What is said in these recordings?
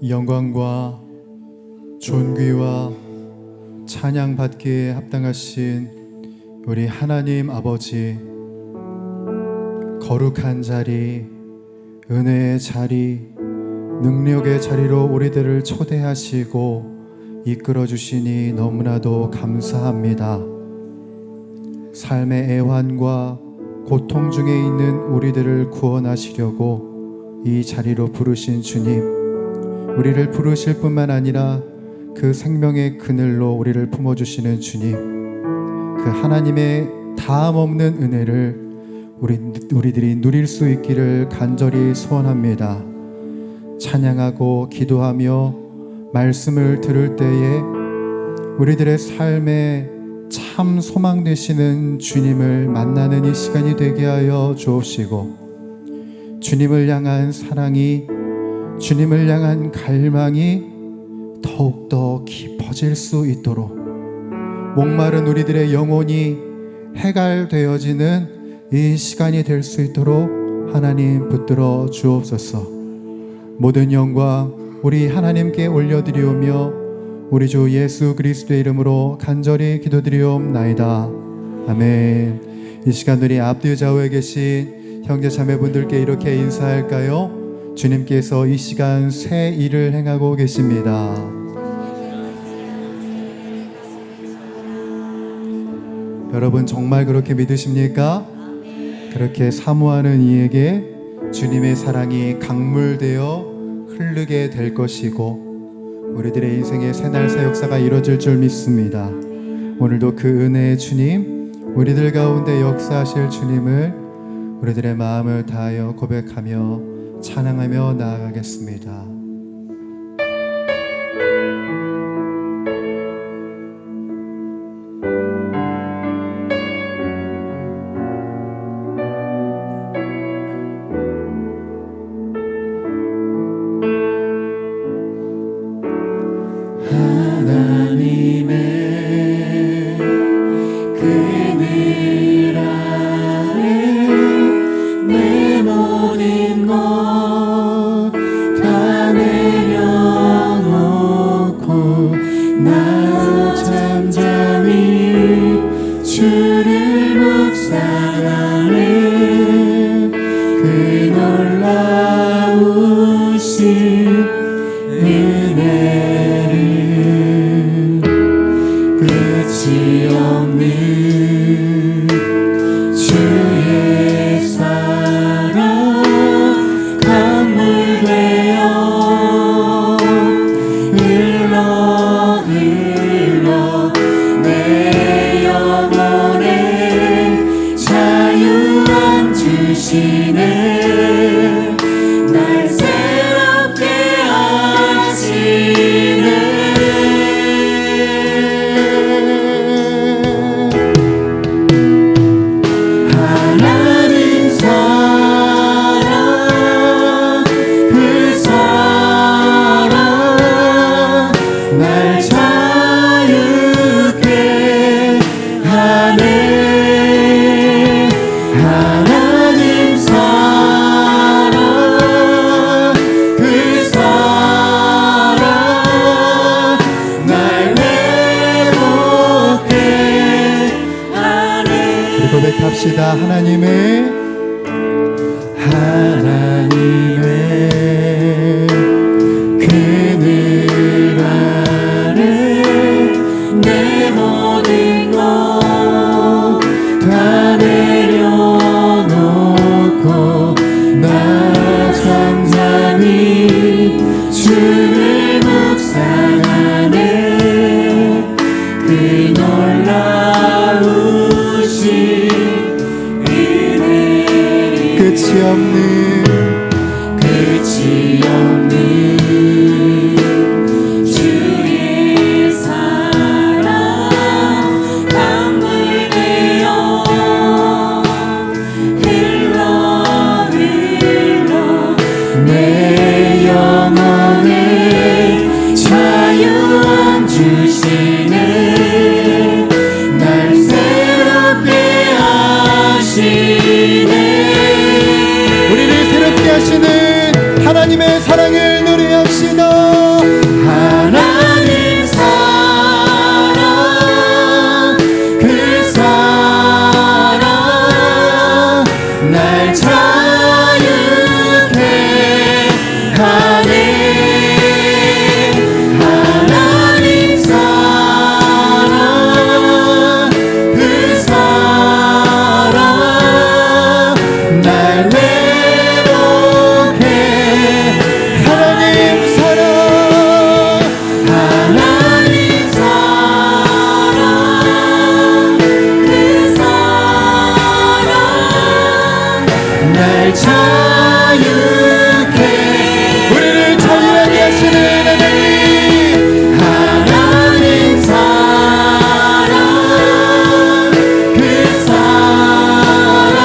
영광과 존귀와 찬양받기에 합당하신 우리 하나님 아버지, 거룩한 자리, 은혜의 자리, 능력의 자리로 우리들을 초대하시고 이끌어 주시니 너무나도 감사합니다. 삶의 애환과 고통 중에 있는 우리들을 구원하시려고 이 자리로 부르신 주님, 우리를 부르실 뿐만 아니라 그 생명의 그늘로 우리를 품어주시는 주님, 그 하나님의 다함 없는 은혜를 우리들이 누릴 수 있기를 간절히 소원합니다. 찬양하고 기도하며 말씀을 들을 때에 우리들의 삶에 참 소망 되시는 주님을 만나는 이 시간이 되게 하여 주옵시고, 주님을 향한 사랑이, 주님을 향한 갈망이 더욱더 깊어질 수 있도록, 목마른 우리들의 영혼이 해갈되어지는 이 시간이 될 수 있도록 하나님 붙들어 주옵소서. 모든 영광 우리 하나님께 올려드리오며 우리 주 예수 그리스도의 이름으로 간절히 기도드리옵나이다. 아멘. 이 시간 우리 앞뒤 좌우에 계신 형제 자매분들께 이렇게 인사할까요? 주님께서 이 시간 새 일을 행하고 계십니다. 여러분 정말 그렇게 믿으십니까? 그렇게 사모하는 이에게 주님의 사랑이 강물되어 흐르게 될 것이고 우리들의 인생의 새날 새 역사가 이루어질 줄 믿습니다. 오늘도 그 은혜의 주님, 우리들 가운데 역사하실 주님을 우리들의 마음을 다하여 고백하며 찬양하며 나아가겠습니다. 하나님의 그늘 아래 내 모든 것 다 내려놓고 나 잠잠히 주를 묵상하네. 그 놀라우신 은혜를 끝이 없는 주의 사랑 강물 되어 흘러 내 영혼에 자유함 주시네. 날 새롭게 하시네. 고백합시다. 하나님의 그늘 아래 내 모든 것 다 내려놓고 나 잠잠히 주를 묵상하네. 그 놀라우신 끝이 없는 주의 사랑 강물 되어 흘러 내 영혼에 자유함 주시네. 날 새롭게 하시네. 우리를 날 자유케 하네. 하나님 사랑 그 사랑 날 외롭게 하나님 사랑 하나님 사랑 그 사랑 날 자유케 우리를 자유하게 하시는 하나님 사랑 그 사랑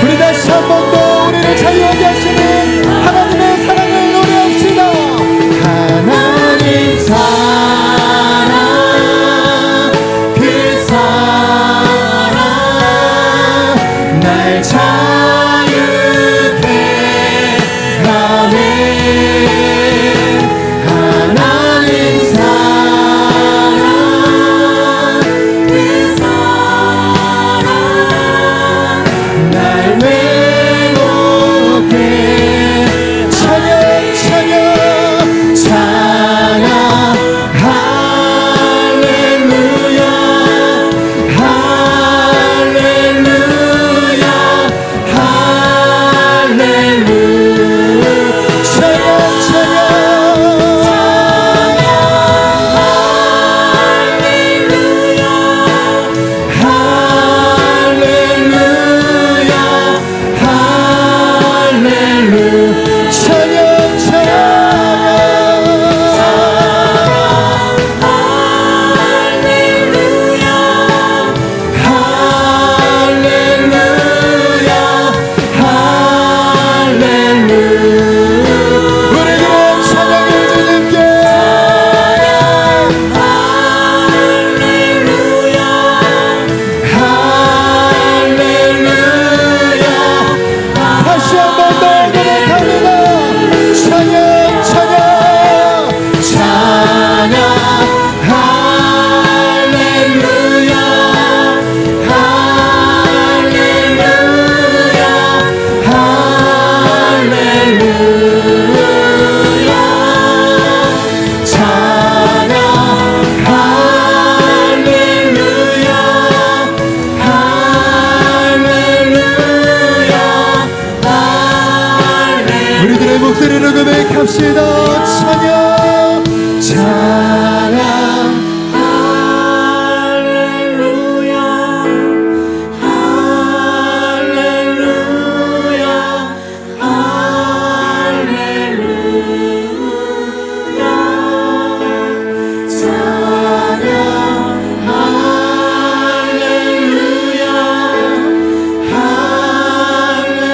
우리 다시 한 번 더 우리를 자유하게 하시는 하나님의 사랑을 노래합시다. 하나님 사랑 그 사랑 날 자유케 하네. 하나님 사랑 그 사랑 날 외롭게 찬양 찬양 찬양 할렐루야 할렐루야 할렐루야 찬양 찬양 할렐루야 할렐루야 찬양 찬양 할렐루야 할렐루야 우리들의 찬양을 주님께 할렐루야 다시 한 번 더 고백합니다. 찬양 찬양 찬양 할렐루야 할렐루야 할렐루야 찬양 할렐루야 할렐루야 우리들의 목소리로 고백합시다. 찬양 찬양 할렐루야 할렐루야 할렐루야 찬양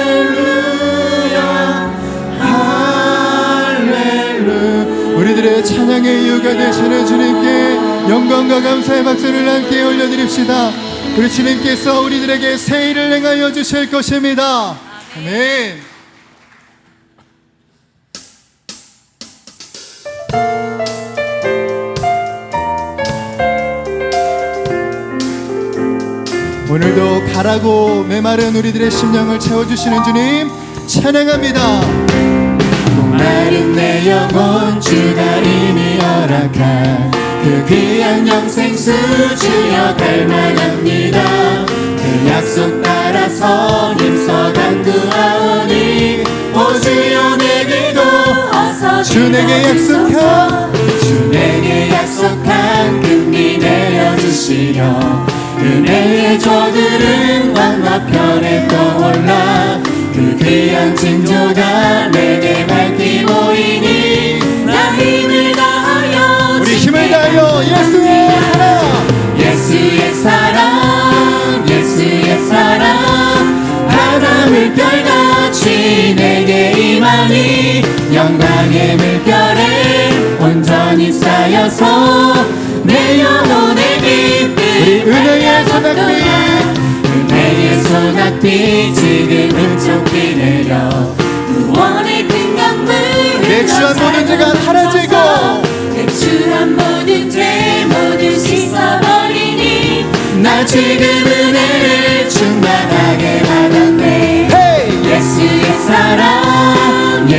할렐루야 할렐루야 우리들의 찬양의 이유가 되시는 주님께 영광과 감사의 박수를 함께 올려드립시다. 우리 주님께서 우리들에게 새 일을 행하여 주실 것입니다. 아멘. 오늘도 가라고 메마른 우리들의 심령을 채워주시는 주님 찬양합니다. 마른 내 영혼 주가 이미 허락한 그 귀한 영생수 주여 갈망합니다. 그 약속 따라서 힘써 간구하오니 오 주여 내게도 어서 주 내게 약속한 주 내게 약속한 금리 내려주시려 은혜의 저들은 건너편에 떠올라 그 귀한 징조가 내게 밝히 보이니 나 힘을 다하여 우리 힘을 다하여 예수의 사랑 예수의 사랑 예수의 사랑 바다 물결같이 내게 임하니 영광의 물결에 온전히 쌓여서 내 영혼의 빛 우리 은혜의 소낙빛 은혜의 소낙빛 지금 흠뻑히 내려 구원의 큰 강물 내 취한 모든 죄가 사라지고 내 취한 모든 죄 모두 씻어버리니 나 지금 은혜를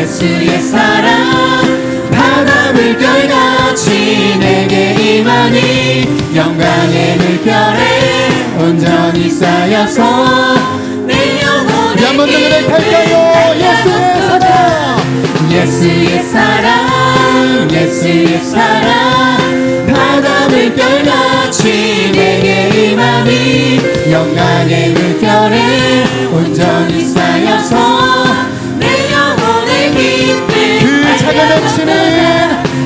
예수의 사랑 바다 물결같이 내게 임하니 영광의 물결에 온전히 쌓여서 내 영혼의 한 번 더 고백할까요? 예수의 사랑, 예수의 사랑 예수의 사랑 바다 물결같이 내게 임하니 영광의 물결에 온전히 쌓여서 내 영혼의 기쁨 그 차고 넘치는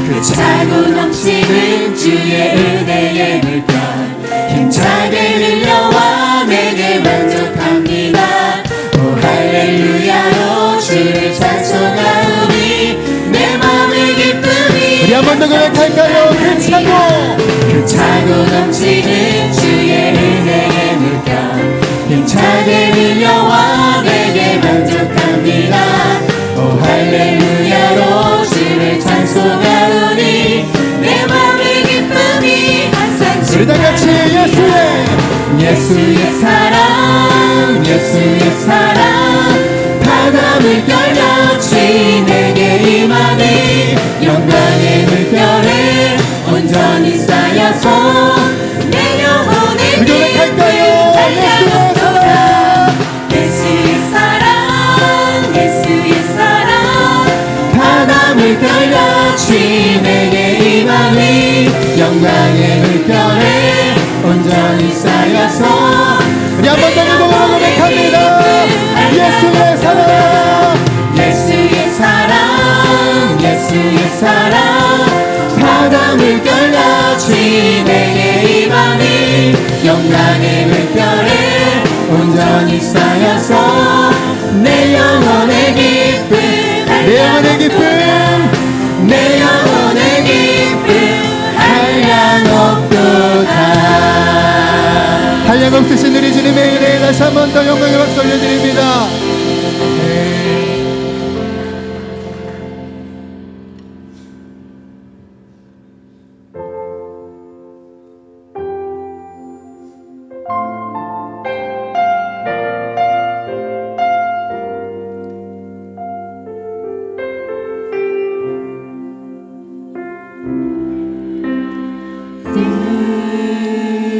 그 차고 넘치는 주의 은혜의 물결 힘차게 밀려와 내게 만족합니다. 오 할렐루야로 주를 찬송하오니 내 맘의 기쁨이 우리 한 번 더 고백할까요? 그 차고 넘치는 주의 은혜의 물결 힘차게 밀려와 내게 만족합니다. 오 할렐루야로 주를 찬송하오니 내 맘의 기쁨이 항상 우리 다 같이 예수의 사랑 예수의 사랑 바다 물결같이 내게 임하니 영광의 물결에 온전히 쌓여서 내 영혼의 우리 고백할까요? 예수의 사랑 예수의 사랑 바다 물결같이 내게 임하니 영광의 물결에 온전히 쌓여서 우리 한 번 더 고백합니다. 예수의 사랑, 예수의 사랑 예수의 사랑 바다 물결같이 내게 임하니 영광의 물결에 온전히 쌓여서 내 영혼의 기쁨 내 영혼의 기쁨, 내 영혼의 기쁨 한량없도다. 한량없으신 우리 주님의 은혜에 다시 한 번 더 영광의 박수 올려드립니다.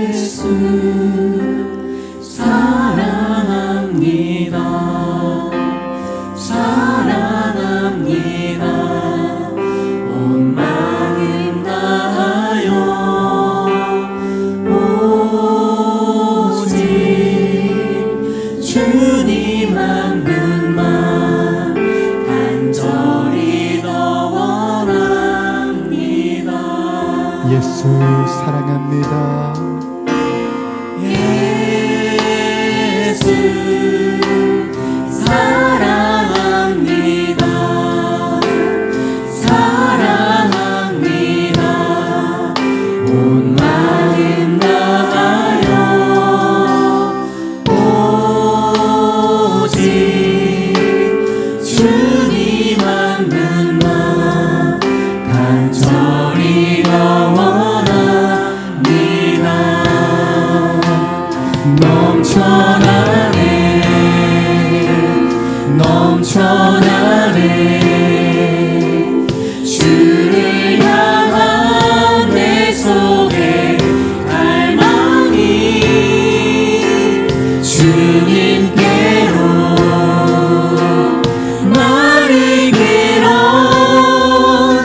예수 사랑합니다 사랑합니다 온 마음 다하여 오직 주님 한 분만 간절히 더 원합니다. 예수 사랑합니다. 예수 사랑합니다 사랑합니다 온 마음 다하여 오직 주님 한 분만 간절히 더 원합니다. 넘쳐나네 넘쳐나네 주를 향한 내 속에 갈망이 주님께로 나를 이끌어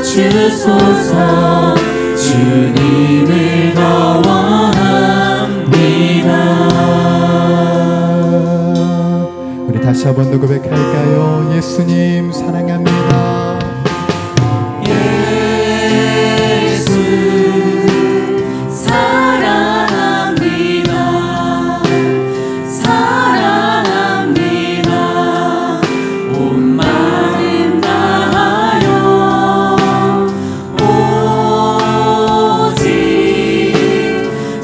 주소서 주님을 더 원합니다. 우리 다시 한 번 더 고백할까요? 예수님 사랑합니다. 예수 사랑합니다 사랑합니다 온 마음 다하여 오직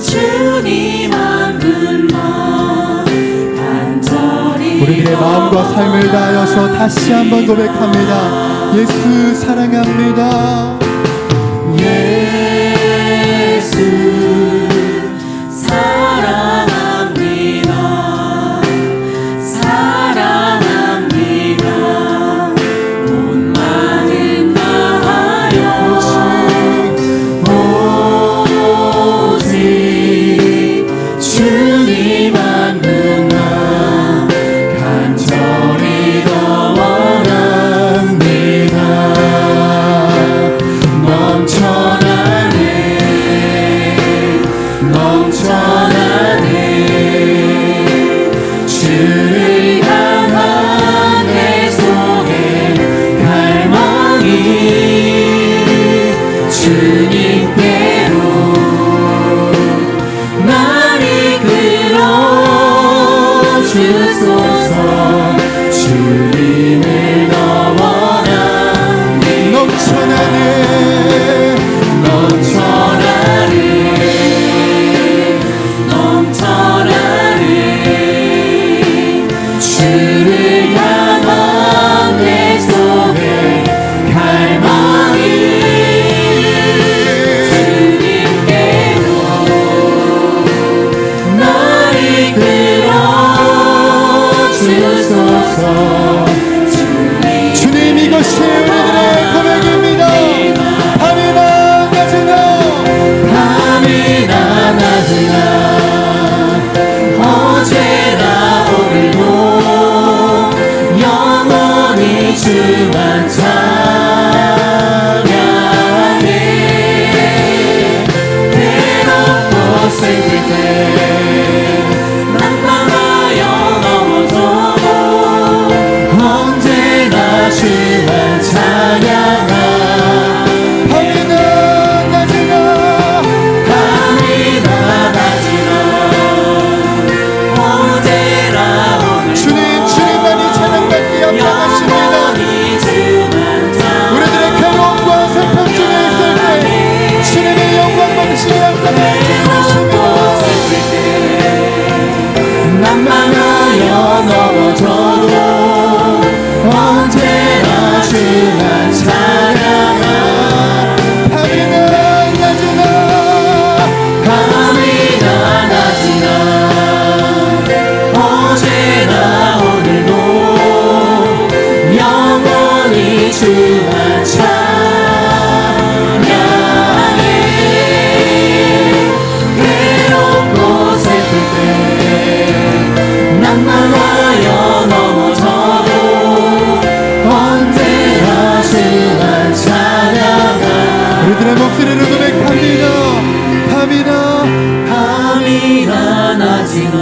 주님 한 분만 간절히 우리들의 마음과 삶을 다하여서 다시 한번 고백합니다. 예수 사랑합니다. 예수 사랑합니다 사랑합니다 온 주소서. 주님을 더 원하네. 넘쳐나네 넘쳐나네 넘쳐나네. 주를 향한 내 속에 갈망이 주님께로 날 이끌어 주소서. 주님 이것이 우리들의 고백입니다. 밤이나 낮이나 밤이나 낮이나 어제나 오늘도 영원히 주만 찬양해. 괴롭고 슬플 때 난망하여 넘어져도 언제나 주만 찬양하. 밤이나 낮이나 밤이나 낮이나 언제나 오늘도 주님만이 찬양받기 합당하십니다. 영원히 주만 우리들의 괴로움과 슬픔 중에 있을 때 주님의 영광 받으시기 합당하십니다. 난망하여 넘어져도 언제나 주만 찬양하. 밤이나 낮이나 밤이나 낮이나 어제나 오늘도 영원히 주만 찬양해. 괴롭고 슬플 때 난망하여 넘어져도 언제나 주만 찬양하. 우리들의 목소리를 고백합니다. 밤이나 밤이나 낮이나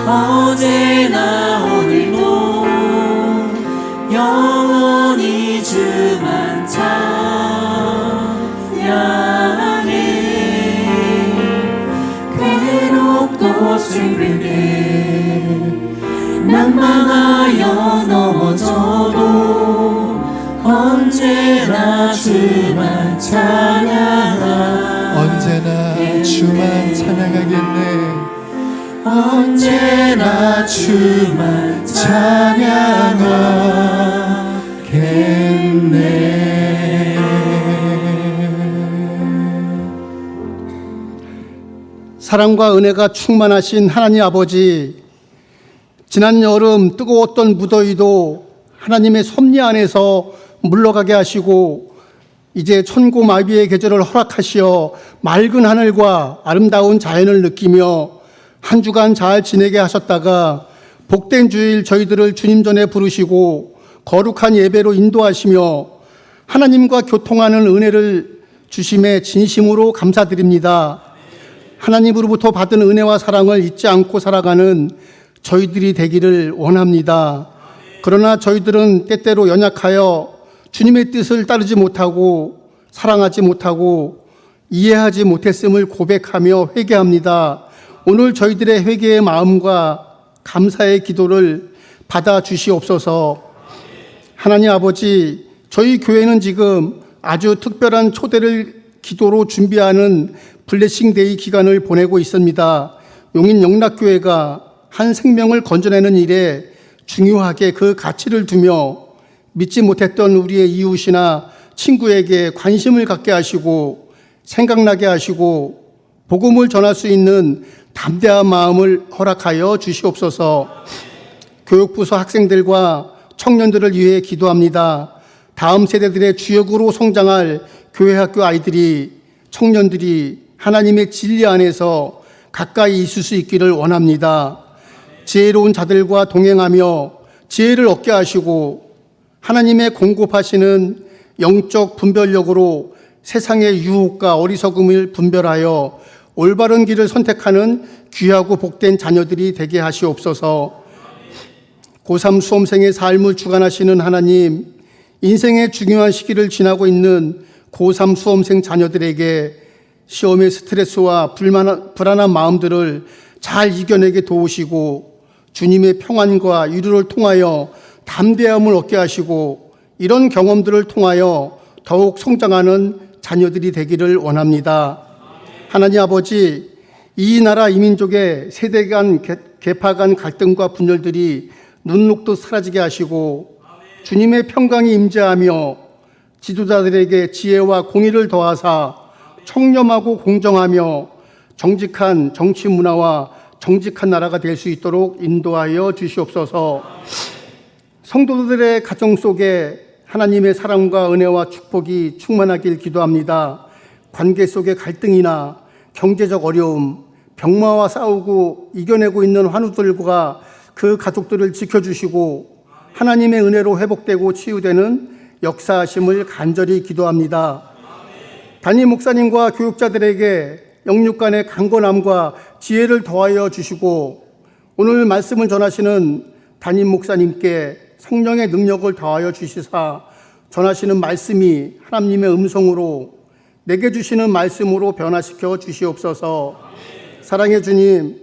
어제나 오늘도 영원히 주만 찬양해. 괴롭고 슬플 때 난망하여 넘어져도 언제나 주만 찬양하. 언제나 주만 찬양하겠네. 언제나 주만 사랑과 은혜가 충만하신 하나님 아버지, 지난 여름 뜨거웠던 무더위도 하나님의 섭리 안에서 물러가게 하시고 이제 천고마비의 계절을 허락하시어 맑은 하늘과 아름다운 자연을 느끼며 한 주간 잘 지내게 하셨다가 복된 주일 저희들을 주님 전에 부르시고 거룩한 예배로 인도하시며 하나님과 교통하는 은혜를 주심에 진심으로 감사드립니다. 하나님으로부터 받은 은혜와 사랑을 잊지 않고 살아가는 저희들이 되기를 원합니다. 그러나 저희들은 때때로 연약하여 주님의 뜻을 따르지 못하고 사랑하지 못하고 이해하지 못했음을 고백하며 회개합니다. 오늘 저희들의 회개의 마음과 감사의 기도를 받아 주시옵소서. 하나님 아버지, 저희 교회는 지금 아주 특별한 초대를 기도로 준비하는 블레싱데이 기간을 보내고 있습니다. 용인 영락교회가 한 생명을 건져내는 일에 중요하게 그 가치를 두며 믿지 못했던 우리의 이웃이나 친구에게 관심을 갖게 하시고 생각나게 하시고 복음을 전할 수 있는 담대한 마음을 허락하여 주시옵소서. 교육부서 학생들과 청년들을 위해 기도합니다. 다음 세대들의 주역으로 성장할 교회학교 아이들이, 청년들이 하나님의 진리 안에서 가까이 있을 수 있기를 원합니다. 지혜로운 자들과 동행하며 지혜를 얻게 하시고 하나님의 공급하시는 영적 분별력으로 세상의 유혹과 어리석음을 분별하여 올바른 길을 선택하는 귀하고 복된 자녀들이 되게 하시옵소서. 고3 수험생의 삶을 주관하시는 하나님, 인생의 중요한 시기를 지나고 있는 고3 수험생 자녀들에게 시험의 스트레스와 불안한 마음들을 잘 이겨내게 도우시고 주님의 평안과 위로를 통하여 담대함을 얻게 하시고 이런 경험들을 통하여 더욱 성장하는 자녀들이 되기를 원합니다. 하나님 아버지, 이 나라 이민족의 세대 간 계파 간 갈등과 분열들이 눈 녹듯 사라지게 하시고 주님의 평강이 임재하며 지도자들에게 지혜와 공의를 더하사 청렴하고 공정하며 정직한 정치 문화와 정직한 나라가 될 수 있도록 인도하여 주시옵소서. 성도들의 가정 속에 하나님의 사랑과 은혜와 축복이 충만하길 기도합니다. 관계 속의 갈등이나 경제적 어려움, 병마와 싸우고 이겨내고 있는 환우들과 그 가족들을 지켜주시고 하나님의 은혜로 회복되고 치유되는 역사하심을 간절히 기도합니다. 담임 목사님과 교육자들에게 영육 간의 강건함과 지혜를 더하여 주시고 오늘 말씀을 전하시는 담임 목사님께 성령의 능력을 더하여 주시사 전하시는 말씀이 하나님의 음성으로 내게 주시는 말씀으로 변화시켜 주시옵소서. 사랑의 주님,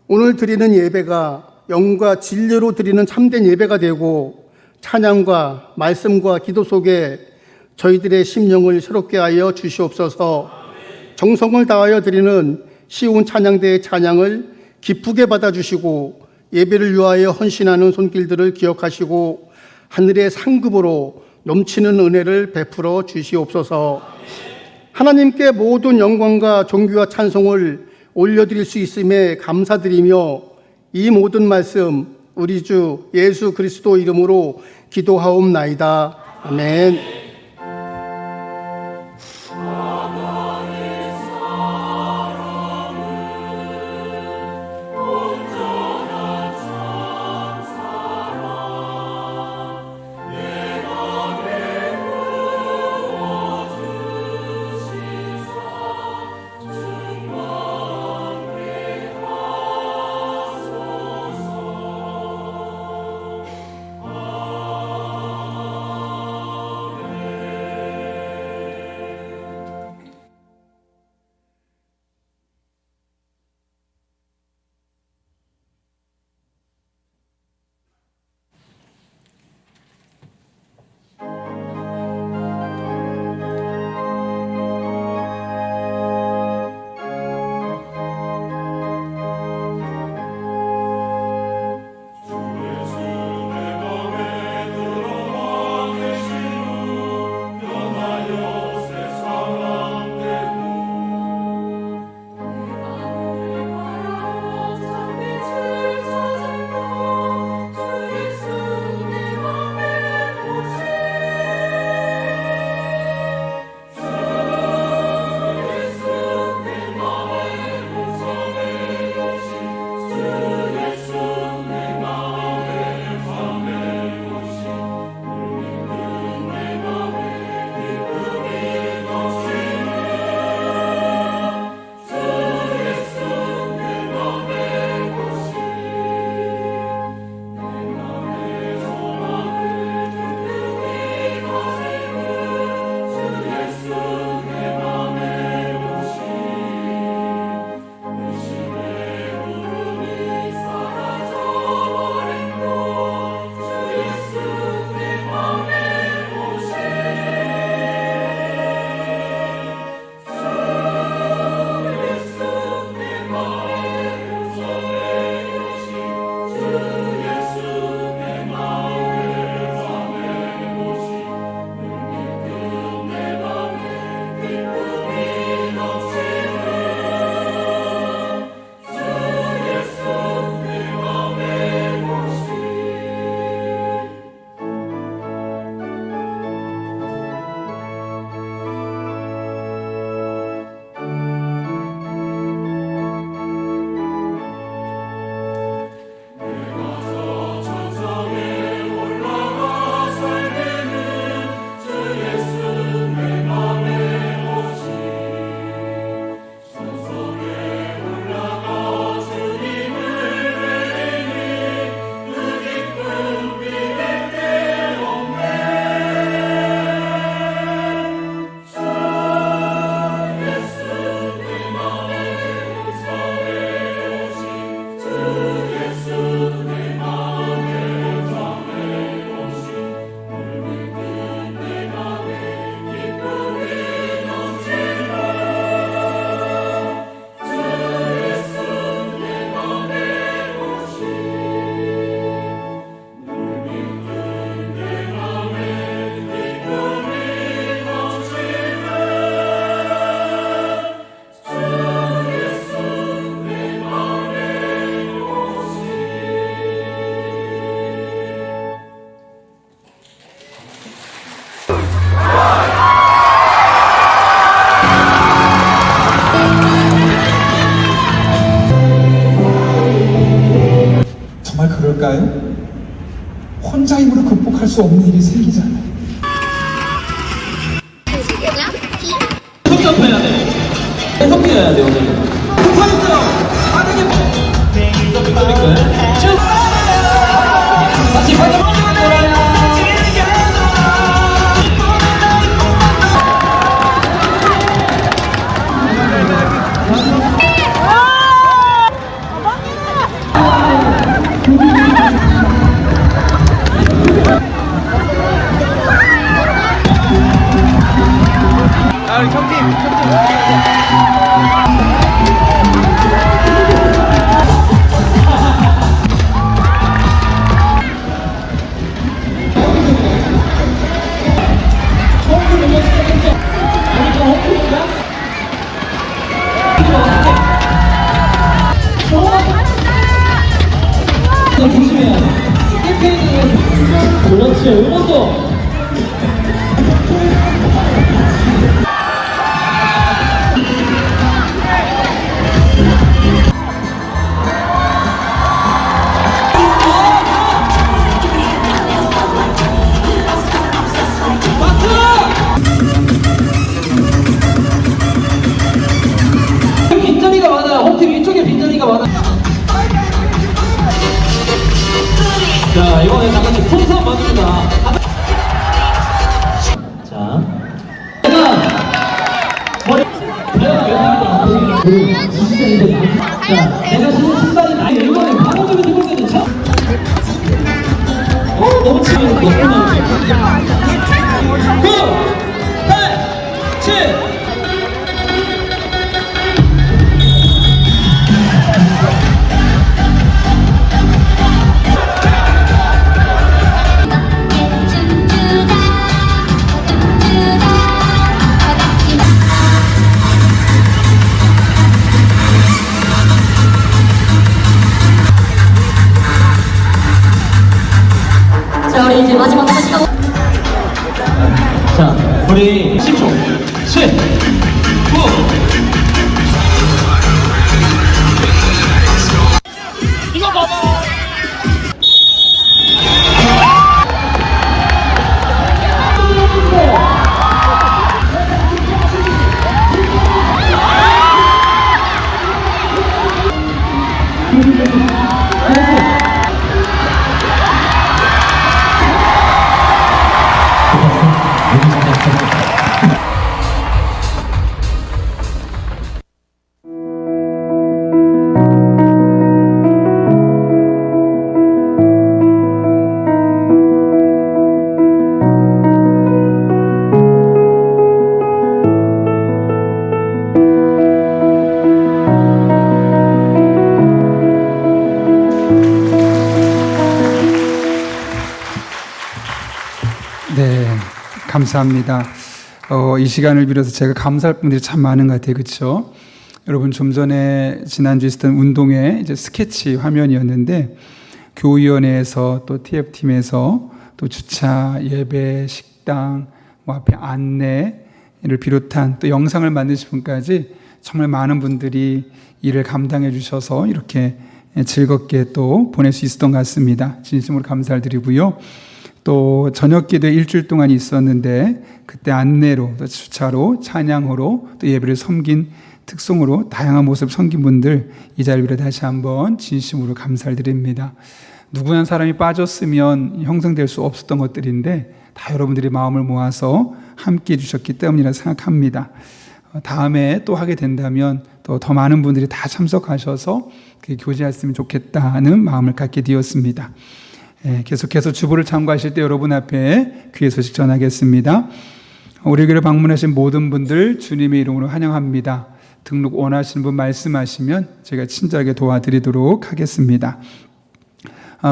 오늘 드리는 예배가 영과 진리로 드리는 참된 예배가 되고 찬양과 말씀과 기도 속에 저희들의 심령을 새롭게 하여 주시옵소서. 정성을 다하여 드리는 시온 찬양대의 찬양을 기쁘게 받아주시고 예배를 위하여 헌신하는 손길들을 기억하시고 하늘의 상급으로 넘치는 은혜를 베풀어 주시옵소서. 하나님께 모든 영광과 존귀와 찬송을 올려드릴 수 있음에 감사드리며 이 모든 말씀 우리 주 예수 그리스도 이름으로 기도하옵나이다. 아멘. 정말 그럴까요? 혼자 힘으로 극복할 수 없는 일이 생기잖아요. 점프해야 돼. 점프해야 돼, 오늘. 포인트! 빠르게. 쭉! 같이 빠져. 조심해야 돼. 그렇지, 이번 더. 빈자리가 많아요. 홈팀 이쪽에 빈자리가 많아요. 자, 이번에 다 같이 풍선 만듭니다. 자, 머리. 진짜 이거. 자, 내가 신은 신발이 나이 이번에 바로 좀 해보겠는 차. 너무 치면 너무 9, 8, 7. 자, 우리 이제 마지막 남은 시간. 자, 우리 10초. 10, 9. 이거 봐봐. 네, 감사합니다. 이 시간을 빌어서 제가 감사할 분들이 참 많은 것 같아요. 그렇죠? 여러분, 좀 전에 지난주에 있었던 운동회 이제 스케치 화면이었는데, 교위원회에서 또 TF팀에서 또 주차, 예배, 식당, 뭐 앞에 안내를 비롯한 또 영상을 만드신 분까지 정말 많은 분들이 일을 감당해 주셔서 이렇게 즐겁게 또 보낼 수 있었던 것 같습니다. 진심으로 감사를 드리고요. 또 저녁 기도 일주일 동안 있었는데 그때 안내로 또 주차로 찬양으로 또 예배를 섬긴 특송으로 다양한 모습 섬긴 분들 이 자리를 빌어 다시 한번 진심으로 감사를 드립니다. 누구나 사람이 빠졌으면 형성될 수 없었던 것들인데 다 여러분들이 마음을 모아서 함께 해주셨기 때문이라 생각합니다. 다음에 또 하게 된다면 또 더 많은 분들이 다 참석하셔서 교제했으면 좋겠다는 마음을 갖게 되었습니다. 계속해서 주보를 참고하실 때 여러분 앞에 귀의 소식 전하겠습니다. 우리 교회를 방문하신 모든 분들 주님의 이름으로 환영합니다. 등록 원하시는 분 말씀하시면 제가 친절하게 도와드리도록 하겠습니다.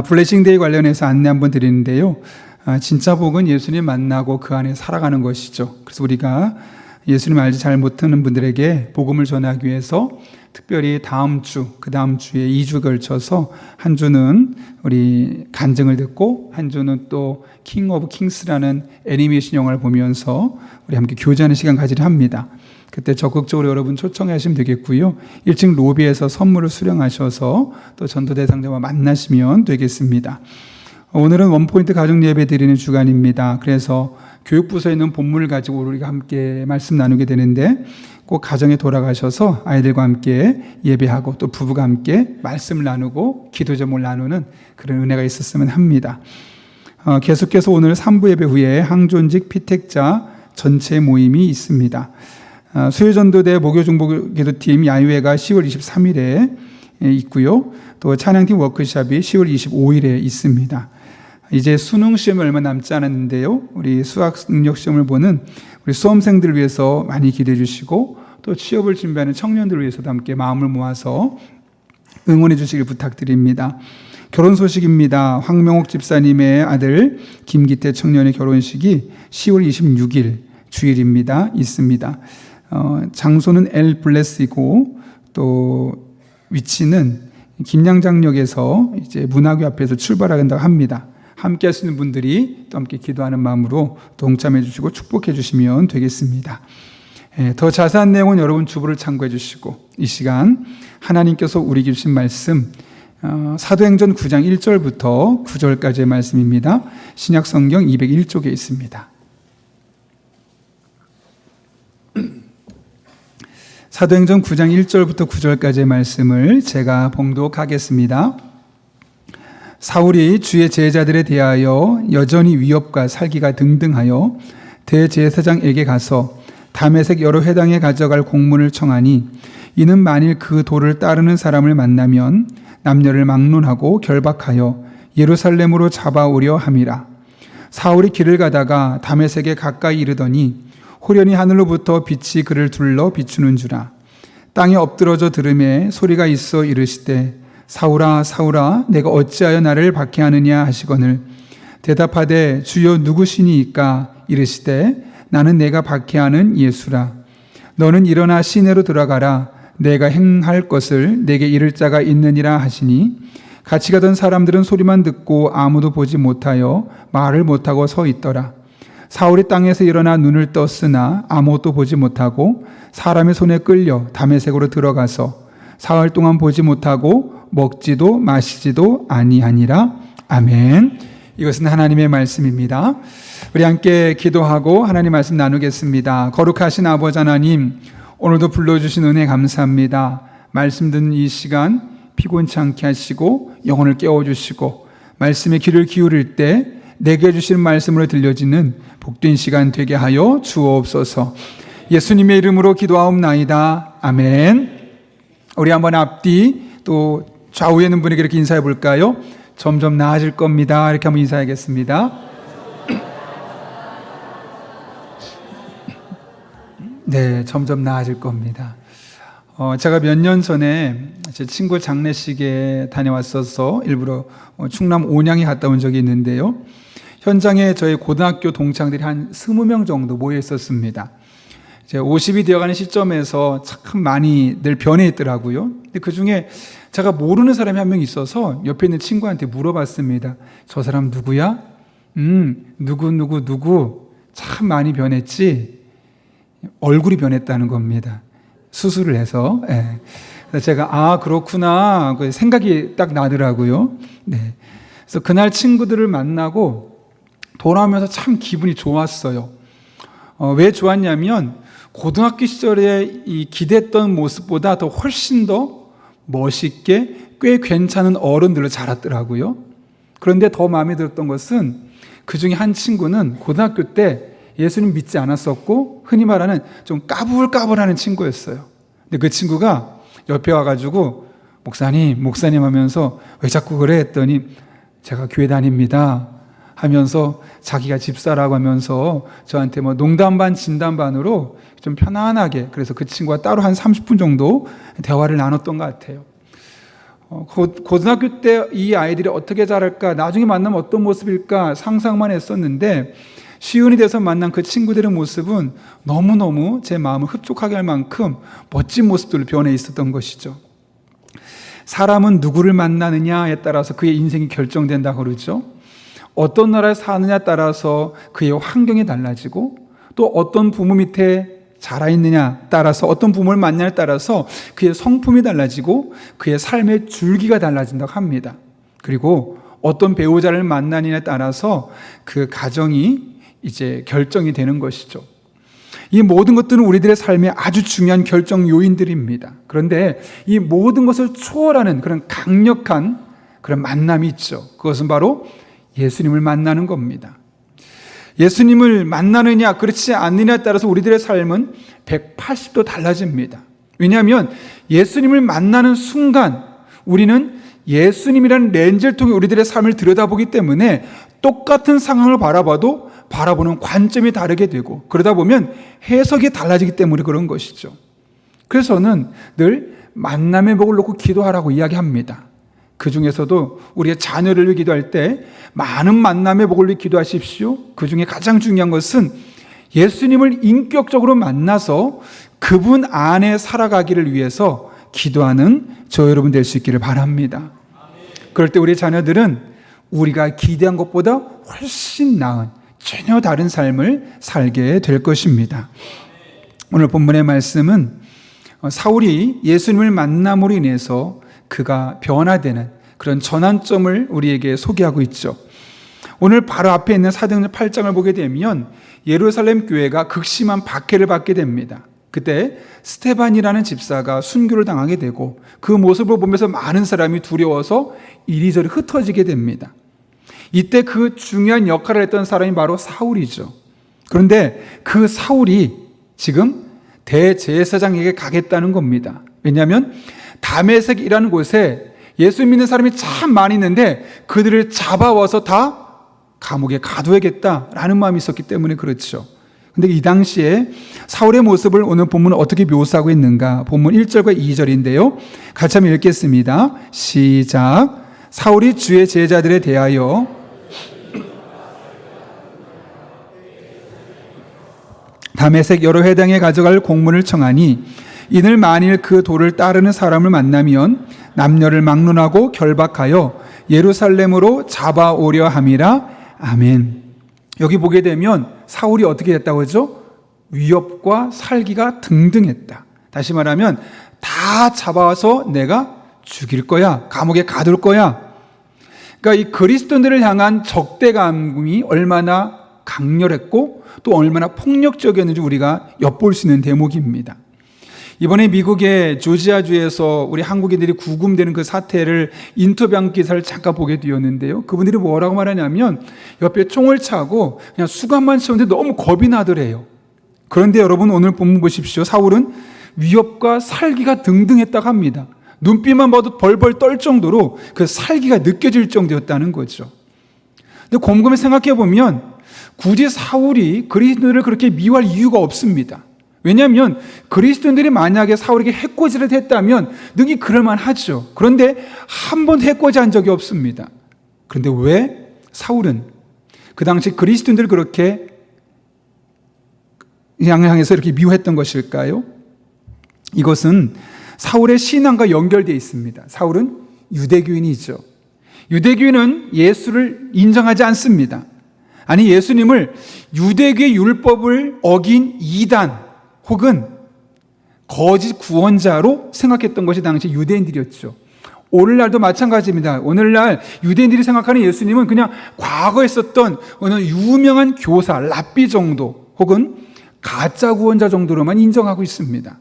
블레싱데이 관련해서 안내 한번 드리는데요. 진짜 복은 예수님 만나고 그 안에 살아가는 것이죠. 그래서 우리가 예수님 알지 잘 못하는 분들에게 복음을 전하기 위해서 특별히 다음 주, 그 다음 주에 2주 걸쳐서 한 주는 우리 간증을 듣고 한 주는 또 킹 오브 킹스라는 애니메이션 영화를 보면서 우리 함께 교제하는 시간 가지려 합니다. 그때 적극적으로 여러분 초청하시면 되겠고요. 1층 로비에서 선물을 수령하셔서 또 전도 대상자와 만나시면 되겠습니다. 오늘은 원포인트 가족 예배 드리는 주간입니다. 그래서 교육부서에 있는 본문을 가지고 우리가 함께 말씀 나누게 되는데 꼭 가정에 돌아가셔서 아이들과 함께 예배하고 또 부부가 함께 말씀을 나누고 기도 제목을 나누는 그런 은혜가 있었으면 합니다. 계속해서 오늘 3부 예배 후에 항존직 피택자 전체 모임이 있습니다. 수요전도대 목요중보기도팀 야유회가 10월 23일에 있고요. 또 찬양팀 워크숍이 10월 25일에 있습니다. 이제 수능 시험이 얼마 남지 않았는데요. 우리 수학 능력 시험을 보는 우리 수험생들을 위해서 많이 기대해 주시고 또 취업을 준비하는 청년들을 위해서도 함께 마음을 모아서 응원해 주시길 부탁드립니다. 결혼 소식입니다. 황명옥 집사님의 아들 김기태 청년의 결혼식이 10월 26일 주일입니다. 있습니다. 장소는 엘 블레스이고 또 위치는 김양장역에서 이제 문화교 앞에서 출발한다고 합니다. 함께 하시는 분들이 또 함께 기도하는 마음으로 동참해 주시고 축복해 주시면 되겠습니다. 더 자세한 내용은 여러분 주보를 참고해 주시고 이 시간 하나님께서 우리에게 주신 말씀 사도행전 9장 1절부터 9절까지의 말씀입니다. 신약성경 201쪽에 있습니다. 사도행전 9장 1절부터 9절까지의 말씀을 제가 봉독하겠습니다. 사울이 주의 제자들에 대하여 여전히 위협과 살기가 등등하여 대제사장에게 가서 다메섹 여러 회당에 가져갈 공문을 청하니 이는 만일 그 도를 따르는 사람을 만나면 남녀를 막론하고 결박하여 예루살렘으로 잡아오려 함이라. 사울이 길을 가다가 다메섹에 가까이 이르더니 호련히 하늘로부터 빛이 그를 둘러 비추는 주라. 땅에 엎드러져 들음에 소리가 있어 이르시되 사울아 사울아 내가 어찌하여 나를 박해하느냐 하시거늘 대답하되 주여 누구시니이까 이르시되 나는 내가 박해하는 예수라. 너는 일어나 시내로 들어가라. 내가 행할 것을 내게 이를 자가 있느니라 하시니 같이 가던 사람들은 소리만 듣고 아무도 보지 못하여 말을 못하고 서 있더라. 사울이 땅에서 일어나 눈을 떴으나 아무것도 보지 못하고 사람의 손에 끌려 다메섹으로 들어가서 사흘 동안 보지 못하고 먹지도 마시지도 아니하니라. 아멘. 이것은 하나님의 말씀입니다. 우리 함께 기도하고 하나님 말씀 나누겠습니다. 거룩하신 아버지 하나님, 오늘도 불러주신 은혜 감사합니다. 말씀 듣는 이 시간 피곤치 않게 하시고 영혼을 깨워주시고 말씀에 귀를 기울일 때 내게 주신 말씀으로 들려지는 복된 시간 되게 하여 주옵소서. 예수님의 이름으로 기도하옵나이다. 아멘. 우리 한번 앞뒤 또 좌우에 있는 분에게 이렇게 인사해 볼까요? 점점 나아질 겁니다. 이렇게 한번 인사하겠습니다. 네, 점점 나아질 겁니다. 제가 몇 년 전에 제 친구 장례식에 다녀왔어서 일부러 충남 온양에 갔다 온 적이 있는데요. 현장에 저희 고등학교 동창들이 한 20명 정도 모여 있었습니다. 이제 50이 되어가는 시점에서 참 많이 늘 변해 있더라고요. 근데 그 중에 제가 모르는 사람이 한 명 있어서 옆에 있는 친구한테 물어봤습니다. 저 사람 누구야? 누구. 참 많이 변했지? 얼굴이 변했다는 겁니다. 수술을 해서. 네. 그래서 제가 그렇구나 그 생각이 딱 나더라고요. 네. 그래서 그날 친구들을 만나고 돌아오면서 참 기분이 좋았어요. 왜 좋았냐면 고등학교 시절에 이 기대했던 모습보다 더 훨씬 더 멋있게 꽤 괜찮은 어른들로 자랐더라고요. 그런데 더 마음에 들었던 것은 그 중에 한 친구는 고등학교 때 예수님 믿지 않았었고 흔히 말하는 좀 까불까불하는 친구였어요. 근데 그 친구가 옆에 와가지고 목사님 하면서 왜 자꾸 그래 했더니 제가 교회 다닙니다 하면서 자기가 집사라고 하면서 저한테 뭐 농담 반 진담 반으로 좀 편안하게, 그래서 그 친구가 따로 한 30분 정도 대화를 나눴던 것 같아요. 고등학교 때 이 아이들이 어떻게 자랄까, 나중에 만나면 어떤 모습일까 상상만 했었는데 시운이 돼서 만난 그 친구들의 모습은 너무너무 제 마음을 흡족하게 할 만큼 멋진 모습들로 변해 있었던 것이죠. 사람은 누구를 만나느냐에 따라서 그의 인생이 결정된다고 그러죠. 어떤 나라에 사느냐에 따라서 그의 환경이 달라지고 또 어떤 부모 밑에 자라있느냐 따라서, 어떤 부모를 만나냐에 따라서 그의 성품이 달라지고 그의 삶의 줄기가 달라진다고 합니다. 그리고 어떤 배우자를 만나느냐에 따라서 그 가정이 이제 결정이 되는 것이죠. 이 모든 것들은 우리들의 삶에 아주 중요한 결정 요인들입니다. 그런데 이 모든 것을 초월하는 그런 강력한 그런 만남이 있죠. 그것은 바로 예수님을 만나는 겁니다. 예수님을 만나느냐 그렇지 않느냐에 따라서 우리들의 삶은 180도 달라집니다. 왜냐하면 예수님을 만나는 순간 우리는 예수님이라는 렌즈를 통해 우리들의 삶을 들여다보기 때문에 똑같은 상황을 바라봐도 바라보는 관점이 다르게 되고, 그러다 보면 해석이 달라지기 때문에 그런 것이죠. 그래서 저는 늘 만남의 복을 놓고 기도하라고 이야기합니다. 그 중에서도 우리의 자녀를 위해 기도할 때 많은 만남의 복을 위해 기도하십시오. 그 중에 가장 중요한 것은 예수님을 인격적으로 만나서 그분 안에 살아가기를 위해서 기도하는 저 여러분 될 수 있기를 바랍니다. 그럴 때 우리 자녀들은 우리가 기대한 것보다 훨씬 나은, 전혀 다른 삶을 살게 될 것입니다. 오늘 본문의 말씀은 사울이 예수님을 만남으로 인해서 그가 변화되는 그런 전환점을 우리에게 소개하고 있죠. 오늘 바로 앞에 있는 사도행전 8장을 보게 되면 예루살렘 교회가 극심한 박해를 받게 됩니다. 그때 스테반이라는 집사가 순교를 당하게 되고 그 모습을 보면서 많은 사람이 두려워서 이리저리 흩어지게 됩니다. 이때 그 중요한 역할을 했던 사람이 바로 사울이죠. 그런데 그 사울이 지금 대제사장에게 가겠다는 겁니다. 왜냐하면 다메섹이라는 곳에 예수 믿는 사람이 참 많이 있는데 그들을 잡아와서 다 감옥에 가둬야겠다라는 마음이 있었기 때문에 그렇죠. 근데 이 당시에 사울의 모습을 오늘 본문은 어떻게 묘사하고 있는가? 본문 1절과 2절인데요. 같이 한번 읽겠습니다. 시작. 사울이 주의 제자들에 대하여 다메섹 여러 회당에 가져갈 공문을 청하니 이는 만일 그 도를 따르는 사람을 만나면 남녀를 막론하고 결박하여 예루살렘으로 잡아오려 함이라. 아멘. 여기 보게 되면 사울이 어떻게 됐다고 하죠? 위협과 살기가 등등했다. 다시 말하면 다 잡아와서 내가 죽일 거야, 감옥에 가둘 거야. 그러니까 이 그리스도인들을 향한 적대감이 얼마나 강렬했고 또 얼마나 폭력적이었는지 우리가 엿볼 수 있는 대목입니다. 이번에 미국의 조지아주에서 우리 한국인들이 구금되는 그 사태를 인터뷰한 기사를 잠깐 보게 되었는데요. 그분들이 뭐라고 말하냐면 옆에 총을 차고 그냥 수갑만 채우는데 너무 겁이 나더래요. 그런데 여러분 오늘 본문 보십시오. 사울은 위협과 살기가 등등했다고 합니다. 눈빛만 봐도 벌벌 떨 정도로 그 살기가 느껴질 정도였다는 거죠. 근데 곰곰이 생각해 보면 굳이 사울이 그리스도인들을 그렇게 미워할 이유가 없습니다. 왜냐하면 그리스도인들이 만약에 사울에게 해코지를 했다면 능히 그럴만 하죠. 그런데 한 번도 해코지한 적이 없습니다. 그런데 왜 사울은 그 당시 그리스도인들을 그렇게 향해서 이렇게 미워했던 것일까요? 이것은 사울의 신앙과 연결되어 있습니다. 사울은 유대교인이죠. 유대교인은 예수를 인정하지 않습니다. 아니, 예수님을 유대교의 율법을 어긴 이단 혹은 거짓 구원자로 생각했던 것이 당시 유대인들이었죠. 오늘날도 마찬가지입니다. 오늘날 유대인들이 생각하는 예수님은 그냥 과거에 있었던 어느 유명한 교사, 랍비 정도 혹은 가짜 구원자 정도로만 인정하고 있습니다.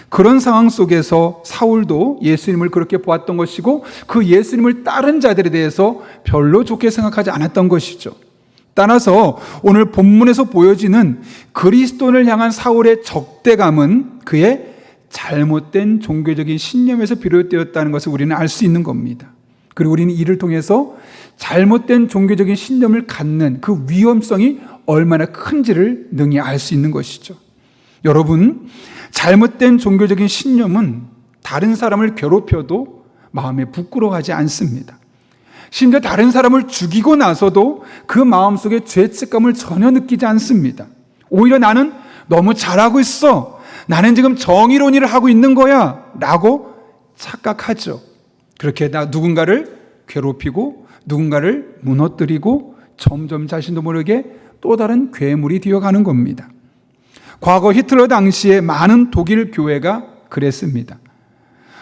그런 상황 속에서 사울도 예수님을 그렇게 보았던 것이고 그 예수님을 따른 자들에 대해서 별로 좋게 생각하지 않았던 것이죠. 따라서 오늘 본문에서 보여지는 그리스도인을 향한 사울의 적대감은 그의 잘못된 종교적인 신념에서 비롯되었다는 것을 우리는 알 수 있는 겁니다. 그리고 우리는 이를 통해서 잘못된 종교적인 신념을 갖는 그 위험성이 얼마나 큰지를 능히 알 수 있는 것이죠. 여러분, 잘못된 종교적인 신념은 다른 사람을 괴롭혀도 마음에 부끄러워하지 않습니다. 심지어 다른 사람을 죽이고 나서도 그 마음속에 죄책감을 전혀 느끼지 않습니다. 오히려 나는 너무 잘하고 있어. 나는 지금 정의로운 일을 하고 있는 거야. 라고 착각하죠. 그렇게 누군가를 괴롭히고 누군가를 무너뜨리고 점점 자신도 모르게 또 다른 괴물이 되어가는 겁니다. 과거 히틀러 당시에 많은 독일 교회가 그랬습니다.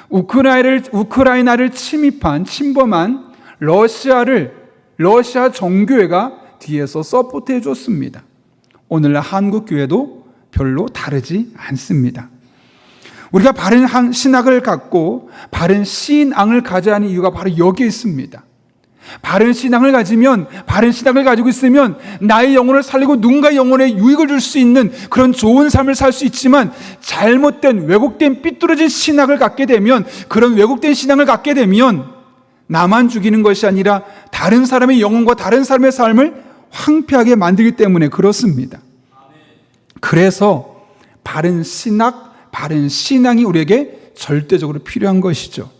우크라이나를 침범한 러시아 정교회가 뒤에서 서포트해 줬습니다. 오늘날 한국 교회도 별로 다르지 않습니다. 우리가 바른 신학을 갖고 바른 신앙을 가져야 하는 이유가 바로 여기에 있습니다. 바른 신앙을 가지고 있으면 나의 영혼을 살리고 누군가의 영혼에 유익을 줄 수 있는 그런 좋은 삶을 살 수 있지만, 잘못된 왜곡된 삐뚤어진 신학을 갖게 되면, 그런 왜곡된 신앙을 갖게 되면 나만 죽이는 것이 아니라 다른 사람의 영혼과 다른 사람의 삶을 황폐하게 만들기 때문에 그렇습니다. 그래서 바른 신학, 바른 신앙이 우리에게 절대적으로 필요한 것이죠.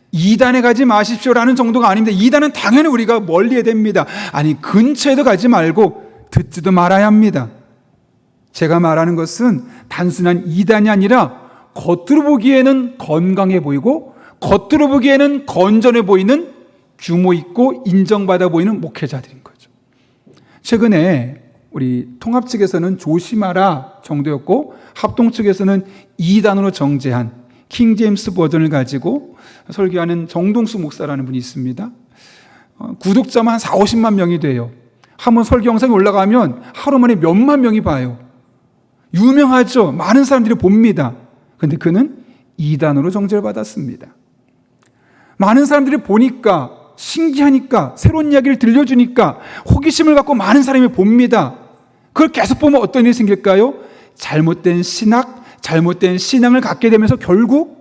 이단에 가지 마십시오라는 정도가 아닙니다. 이단은 당연히 우리가 멀리해야 됩니다. 아니, 근처에도 가지 말고 듣지도 말아야 합니다. 제가 말하는 것은 단순한 이단이 아니라 겉으로 보기에는 건강해 보이고 겉으로 보기에는 건전해 보이는 규모 있고 인정받아 보이는 목회자들인 거죠. 최근에 우리 통합 측에서는 조심하라 정도였고, 합동 측에서는 2단으로 정제한 킹제임스 버전을 가지고 설교하는 정동수 목사라는 분이 있습니다. 구독자만 한 40-50만 명이 돼요. 한번 설교 영상이 올라가면 하루 만에 몇만 명이 봐요. 유명하죠. 많은 사람들이 봅니다. 그런데 그는 2단으로 정제를 받았습니다. 많은 사람들이 보니까, 신기하니까, 새로운 이야기를 들려주니까 호기심을 갖고 많은 사람이 봅니다. 그걸 계속 보면 어떤 일이 생길까요? 잘못된 신학, 잘못된 신앙을 갖게 되면서 결국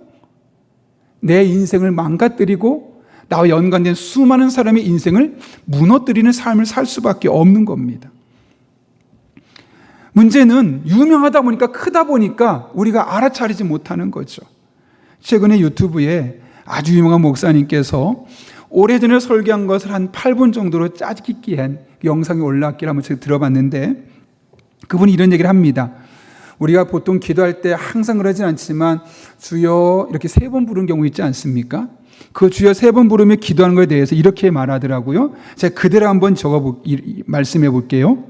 내 인생을 망가뜨리고 나와 연관된 수많은 사람의 인생을 무너뜨리는 삶을 살 수밖에 없는 겁니다. 문제는 유명하다 보니까, 크다 보니까 우리가 알아차리지 못하는 거죠. 최근에 유튜브에 아주 유명한 목사님께서 오래전에 설교한 것을 한 8분 정도로 짜깁기한 영상이 올라왔기를 한번 제가 들어봤는데, 그분이 이런 얘기를 합니다. 우리가 보통 기도할 때 항상 그러진 않지만 주여 이렇게 3번 부른 경우 있지 않습니까? 그 주여 3번 부르며 기도하는 것에 대해서 이렇게 말하더라고요. 제가 그대로 한번 말씀해 볼게요.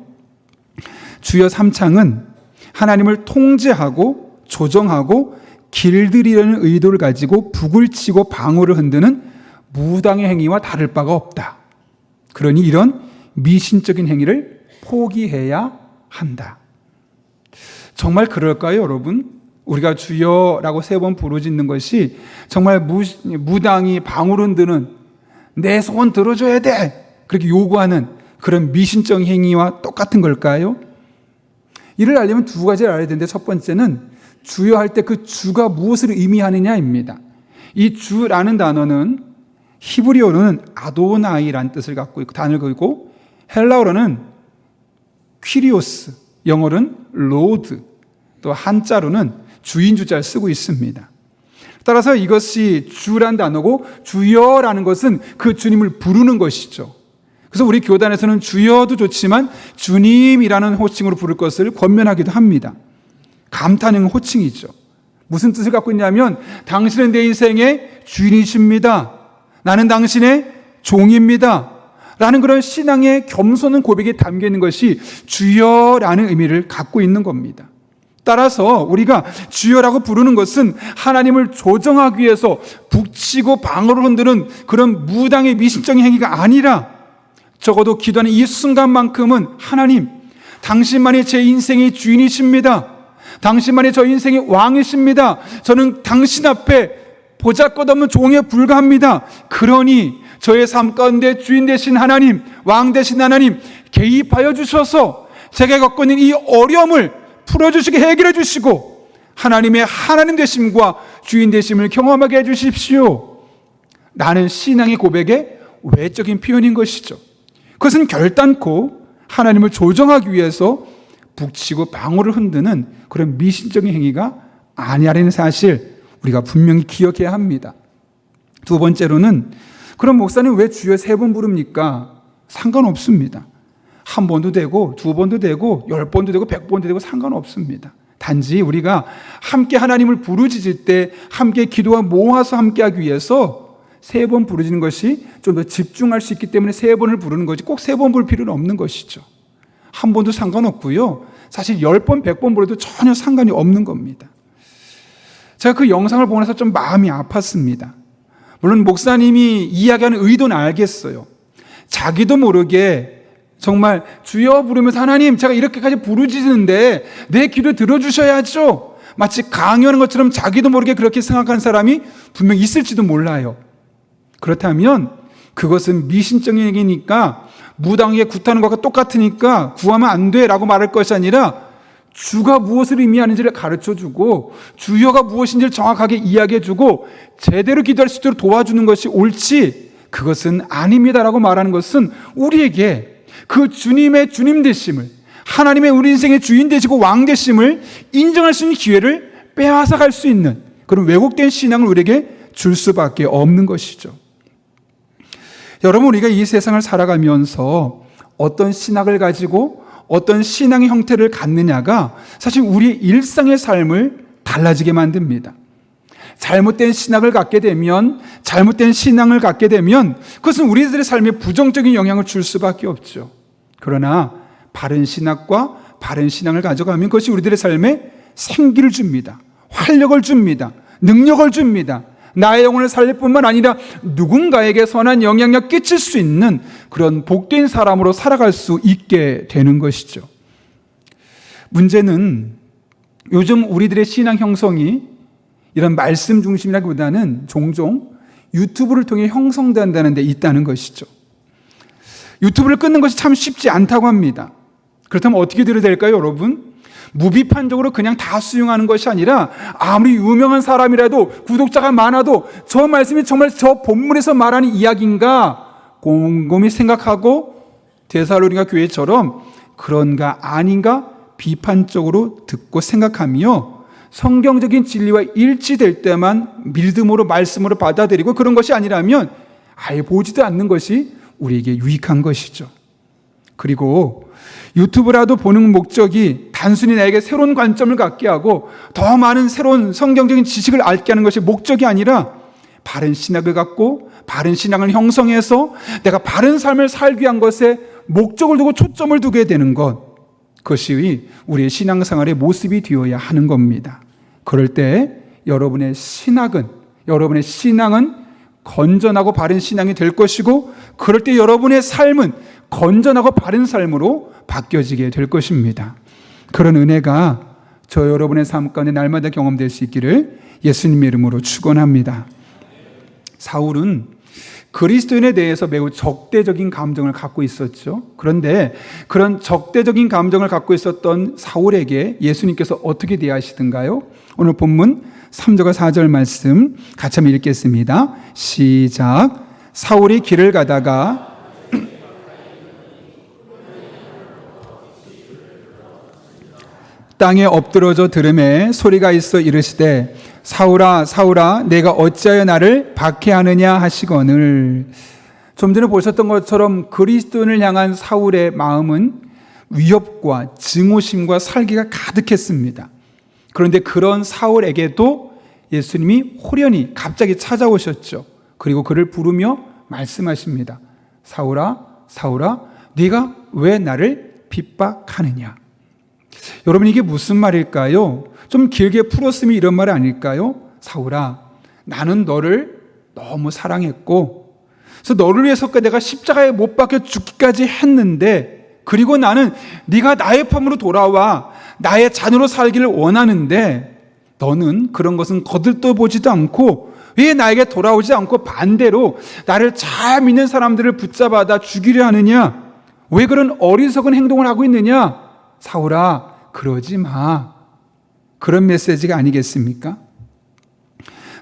주여 3창은 하나님을 통제하고 조정하고 길들이려는 의도를 가지고 북을 치고 방울을 흔드는 무당의 행위와 다를 바가 없다. 그러니 이런 미신적인 행위를 포기해야 한다. 정말 그럴까요, 여러분? 우리가 주여라고 3번 부르짖는 것이 정말 무당이 방울 흔드는, 내 소원 들어줘야 돼, 그렇게 요구하는 그런 미신적 행위와 똑같은 걸까요? 이를 알려면 2가지를 알아야 되는데, 첫 번째는 주여 할 때 그 주가 무엇을 의미하느냐입니다. 이 주라는 단어는 히브리어로는 아도나이라는 뜻을 갖고 있고, 단어를 갖고 있고, 헬라어로는 퀴리오스, 영어로는 로드, 또 한자로는 주인주자를 쓰고 있습니다. 따라서 이것이 주란 단어고, 주여라는 것은 그 주님을 부르는 것이죠. 그래서 우리 교단에서는 주여도 좋지만 주님이라는 호칭으로 부를 것을 권면하기도 합니다. 감탄형 호칭이죠. 무슨 뜻을 갖고 있냐면, 당신은 내 인생의 주인이십니다, 나는 당신의 종입니다 라는 그런 신앙의 겸손한 고백에 담겨 있는 것이 주여라는 의미를 갖고 있는 겁니다. 따라서 우리가 주여라고 부르는 것은 하나님을 조정하기 위해서 북치고 방울을 흔드는 그런 무당의 미신적인 행위가 아니라, 적어도 기도하는 이 순간만큼은 하나님, 당신만이 제 인생의 주인이십니다, 당신만이 저 인생의 왕이십니다, 저는 당신 앞에 보잘것없는 종에 불과합니다, 그러니 저의 삶 가운데 주인 되신 하나님, 왕 되신 하나님, 개입하여 주셔서 제가 겪고 있는 이 어려움을 풀어주시고 해결해 주시고 하나님의 하나님 되심과 주인 되심을 경험하게 해주십시오 라는 신앙의 고백의 외적인 표현인 것이죠. 그것은 결단코 하나님을 조정하기 위해서 북치고 방울을 흔드는 그런 미신적인 행위가 아니라는 사실 우리가 분명히 기억해야 합니다. 2번째로는, 그럼 목사님 왜 주여 3번 부릅니까? 상관없습니다. 1번도 되고 2번도 되고 10번도 되고 100번도 되고 상관없습니다. 단지 우리가 함께 하나님을 부르짖을 때 함께 기도와 모아서 함께 하기 위해서 3번 부르짖는 것이 좀 더 집중할 수 있기 때문에 3번을 부르는 거지, 꼭 3번 부를 필요는 없는 것이죠. 한 번도 상관없고요. 사실 10번, 100번 보려도 전혀 상관이 없는 겁니다. 제가 그 영상을 보고 나서 좀 마음이 아팠습니다. 물론 목사님이 이야기하는 의도는 알겠어요. 자기도 모르게 정말 주여 부르면서 하나님 제가 이렇게까지 부르짖는데 내 기도 들어주셔야죠. 마치 강요하는 것처럼 자기도 모르게 그렇게 생각한 사람이 분명 있을지도 몰라요. 그렇다면 그것은 미신적인 얘기니까 무당에게 구타하는 것과 똑같으니까 구하면 안 돼라고 말할 것이 아니라 주가 무엇을 의미하는지를 가르쳐주고 주여가 무엇인지를 정확하게 이야기해주고 제대로 기도할 수 있도록 도와주는 것이 옳지 그것은 아닙니다라고 말하는 것은 우리에게 그 주님의 주님 되심을 하나님의 우리 인생의 주인 되시고 왕 되심을 인정할 수 있는 기회를 빼앗아 갈 수 있는 그런 왜곡된 신앙을 우리에게 줄 수밖에 없는 것이죠. 여러분 우리가 이 세상을 살아가면서 어떤 신학을 가지고 어떤 신앙의 형태를 갖느냐가 사실 우리의 일상의 삶을 달라지게 만듭니다. 잘못된 신학을 갖게 되면 잘못된 신앙을 갖게 되면 그것은 우리들의 삶에 부정적인 영향을 줄 수밖에 없죠. 그러나 바른 신학과 바른 신앙을 가져가면 그것이 우리들의 삶에 생기를 줍니다. 활력을 줍니다. 능력을 줍니다. 나의 영혼을 살릴 뿐만 아니라 누군가에게 선한 영향력 끼칠 수 있는 그런 복된 사람으로 살아갈 수 있게 되는 것이죠. 문제는 요즘 우리들의 신앙 형성이 이런 말씀 중심이라기보다는 종종 유튜브를 통해 형성된다는 데 있다는 것이죠. 유튜브를 끊는 것이 참 쉽지 않다고 합니다. 그렇다면 어떻게 들어야 될까요, 여러분? 무비판적으로 그냥 다 수용하는 것이 아니라 아무리 유명한 사람이라도 구독자가 많아도 저 말씀이 정말 저 본문에서 말하는 이야기인가 곰곰이 생각하고 데살로니가 교회처럼 그런가 아닌가 비판적으로 듣고 생각하며 성경적인 진리와 일치될 때만 믿음으로 말씀으로 받아들이고 그런 것이 아니라면 아예 보지도 않는 것이 우리에게 유익한 것이죠. 그리고 유튜브라도 보는 목적이 단순히 나에게 새로운 관점을 갖게 하고 더 많은 새로운 성경적인 지식을 알게 하는 것이 목적이 아니라 바른 신학을 갖고 바른 신앙을 형성해서 내가 바른 삶을 살기 위한 것에 목적을 두고 초점을 두게 되는 것, 그것이 우리의 신앙생활의 모습이 되어야 하는 겁니다. 그럴 때 여러분의 신앙은 건전하고 바른 신앙이 될 것이고 그럴 때 여러분의 삶은 건전하고 바른 삶으로 바뀌어지게 될 것입니다. 그런 은혜가 저 여러분의 삶 가운데 날마다 경험될 수 있기를 예수님의 이름으로 축원합니다. 사울은 그리스도인에 대해서 매우 적대적인 감정을 갖고 있었죠. 그런데 그런 적대적인 감정을 갖고 있었던 사울에게 예수님께서 어떻게 대하시던가요? 오늘 본문 3절과 4절 말씀 같이 한번 읽겠습니다. 시작. 사울이 길을 가다가 땅에 엎드러져 들음에 소리가 있어 이르시되 사울아 사울아 내가 어찌하여 나를 박해하느냐 하시거늘. 좀 전에 보셨던 것처럼 그리스도인을 향한 사울의 마음은 위협과 증오심과 살기가 가득했습니다. 그런데 그런 사울에게도 예수님이 호련히 갑자기 찾아오셨죠. 그리고 그를 부르며 말씀하십니다. 사울아 사울아 네가 왜 나를 핍박하느냐. 여러분 이게 무슨 말일까요? 좀 길게 풀었으면 이런 말 아닐까요? 사울아 나는 너를 너무 사랑했고 그래서 너를 위해서 내가 십자가에 못 박혀 죽기까지 했는데 그리고 나는 네가 나의 품으로 돌아와 나의 자녀로 살기를 원하는데 너는 그런 것은 거들떠보지도 않고 왜 나에게 돌아오지 않고 반대로 나를 잘 믿는 사람들을 붙잡아다 죽이려 하느냐? 왜 그런 어리석은 행동을 하고 있느냐? 사울아 그러지 마. 그런 메시지가 아니겠습니까?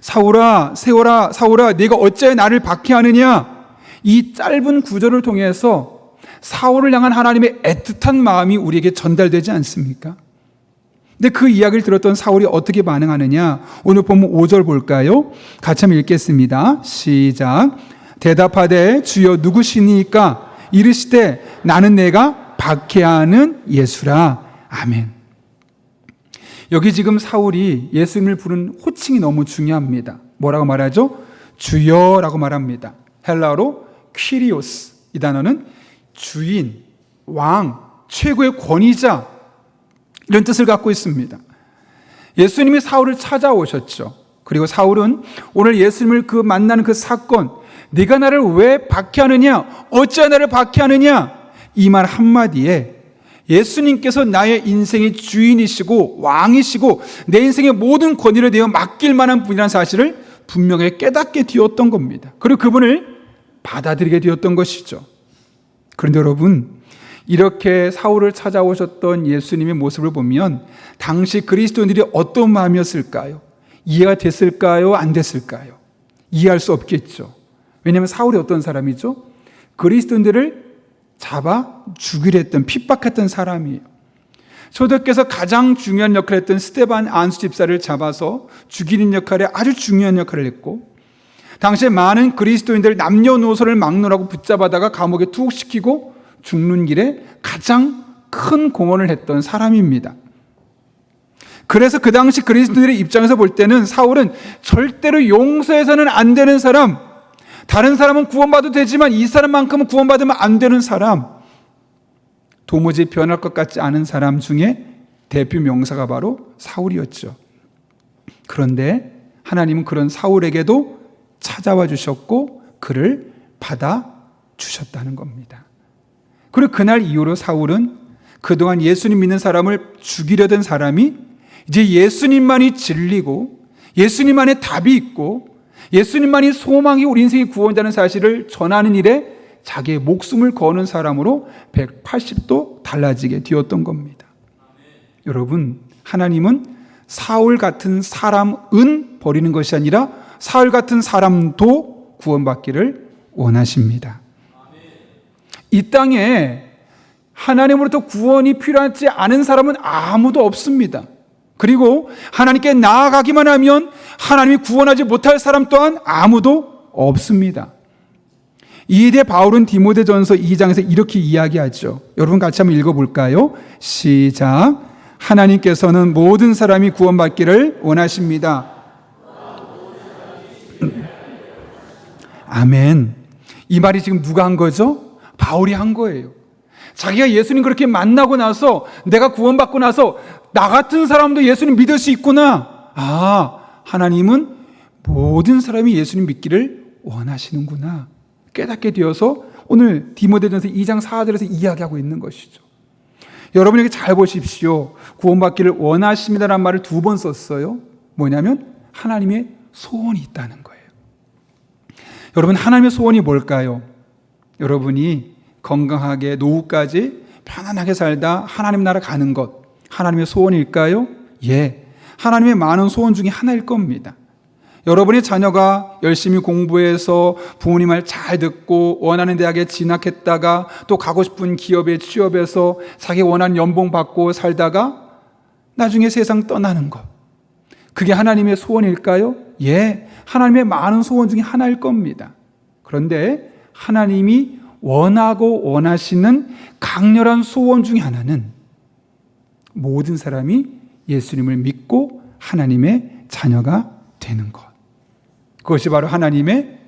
사울아 사울아 네가 어찌하여 나를 박해하느냐? 이 짧은 구절을 통해서 사울을 향한 하나님의 애틋한 마음이 우리에게 전달되지 않습니까? 근데 그 이야기를 들었던 사울이 어떻게 반응하느냐? 오늘 본문 5절 볼까요? 같이 한번 읽겠습니다. 시작. 대답하되 주여 누구시니까? 이르시되 나는 내가 박해하는 예수라. 아멘. 여기 지금 사울이 예수님을 부른 호칭이 너무 중요합니다. 뭐라고 말하죠? 주여라고 말합니다. 헬라어로 퀴리오스. 이 단어는 주인, 왕, 최고의 권위자, 이런 뜻을 갖고 있습니다. 예수님이 사울을 찾아오셨죠. 그리고 사울은 오늘 예수님을 만나는 그 사건, 네가 나를 왜 박해하느냐, 어찌하여 나를 박해하느냐, 이 말 한마디에 예수님께서 나의 인생의 주인이시고 왕이시고 내 인생의 모든 권위를 내어 맡길 만한 분이라는 사실을 분명히 깨닫게 되었던 겁니다. 그리고 그분을 받아들이게 되었던 것이죠. 그런데 여러분, 이렇게 사울을 찾아오셨던 예수님의 모습을 보면 당시 그리스도인들이 어떤 마음이었을까요? 이해가 됐을까요? 안 됐을까요? 이해할 수 없겠죠. 왜냐하면 사울이 어떤 사람이죠? 그리스도인들을 잡아 죽이려 했던, 핍박했던 사람이에요. 초대교회에서 가장 중요한 역할을 했던 스데반 안수 집사를 잡아서 죽이는 역할에 아주 중요한 역할을 했고, 당시에 많은 그리스도인들 남녀노소를 막론하고 붙잡아다가 감옥에 투옥시키고 죽는 길에 가장 큰 공헌을 했던 사람입니다. 그래서 그 당시 그리스도인들의 입장에서 볼 때는 사울은 절대로 용서해서는 안 되는 사람, 다른 사람은 구원받아도 되지만 이 사람만큼은 구원받으면 안 되는 사람, 도무지 변할 것 같지 않은 사람 중에 대표 명사가 바로 사울이었죠. 그런데 하나님은 그런 사울에게도 찾아와 주셨고 그를 받아 주셨다는 겁니다. 그리고 그날 이후로 사울은 그동안 예수님 믿는 사람을 죽이려던 사람이 이제 예수님만이 진리고 예수님만의 답이 있고 예수님만이 소망이 우리 인생의 구원자는 사실을 전하는 일에 자기의 목숨을 거는 사람으로 180도 달라지게 되었던 겁니다. 여러분, 하나님은 사울 같은 사람은 버리는 것이 아니라 사울 같은 사람도 구원받기를 원하십니다. 이 땅에 하나님으로부터 구원이 필요하지 않은 사람은 아무도 없습니다. 그리고 하나님께 나아가기만 하면 하나님이 구원하지 못할 사람 또한 아무도 없습니다. 이에 대해 바울은 디모데전서 2장에서 이렇게 이야기하죠. 여러분 같이 한번 읽어볼까요? 시작. 하나님께서는 모든 사람이 구원받기를 원하십니다. 아멘. 이 말이 지금 누가 한 거죠? 바울이 한 거예요. 자기가 예수님 그렇게 만나고 나서 내가 구원받고 나서 나 같은 사람도 예수님 믿을 수 있구나. 하나님은 모든 사람이 예수님 믿기를 원하시는구나 깨닫게 되어서 오늘 디모데전서 2장 4절에서 이야기하고 있는 것이죠. 여러분에게 잘 보십시오. 구원받기를 원하십니다라는 말을 2번 썼어요. 뭐냐면 하나님의 소원이 있다는 거예요. 여러분, 하나님의 소원이 뭘까요? 여러분이 건강하게 노후까지 편안하게 살다 하나님 나라 가는 것, 하나님의 소원일까요? 예, 하나님의 많은 소원 중에 하나일 겁니다. 여러분의 자녀가 열심히 공부해서 부모님 말 잘 듣고 원하는 대학에 진학했다가 또 가고 싶은 기업에 취업해서 자기 원하는 연봉 받고 살다가 나중에 세상 떠나는 것, 그게 하나님의 소원일까요? 예, 하나님의 많은 소원 중에 하나일 겁니다. 그런데 하나님이 원하고 원하시는 강렬한 소원 중에 하나는 모든 사람이 예수님을 믿고 하나님의 자녀가 되는 것. 그것이 바로 하나님의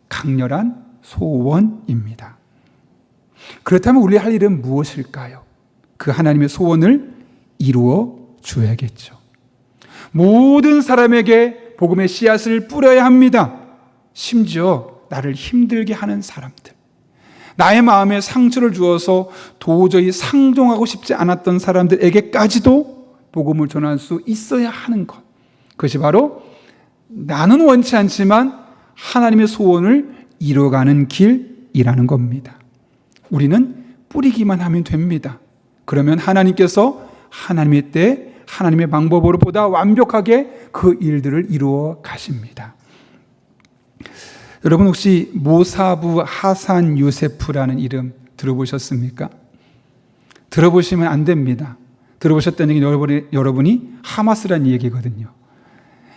강렬한 소원입니다. 그렇다면 우리 할 일은 무엇일까요? 그 하나님의 소원을 이루어 줘야겠죠. 모든 사람에게 복음의 씨앗을 뿌려야 합니다. 심지어 나를 힘들게 하는 사람들, 나의 마음에 상처를 주어서 도저히 상종하고 싶지 않았던 사람들에게까지도 복음을 전할 수 있어야 하는 것, 그것이 바로 나는 원치 않지만 하나님의 소원을 이루어가는 길이라는 겁니다. 우리는 뿌리기만 하면 됩니다. 그러면 하나님께서 하나님의 때 하나님의 방법으로 보다 완벽하게 그 일들을 이루어 가십니다. 여러분 혹시 모사부 하산 요세프라는 이름 들어보셨습니까? 들어보시면 안 됩니다. 들어보셨다는 얘기는 여러분이 하마스라는 얘기거든요.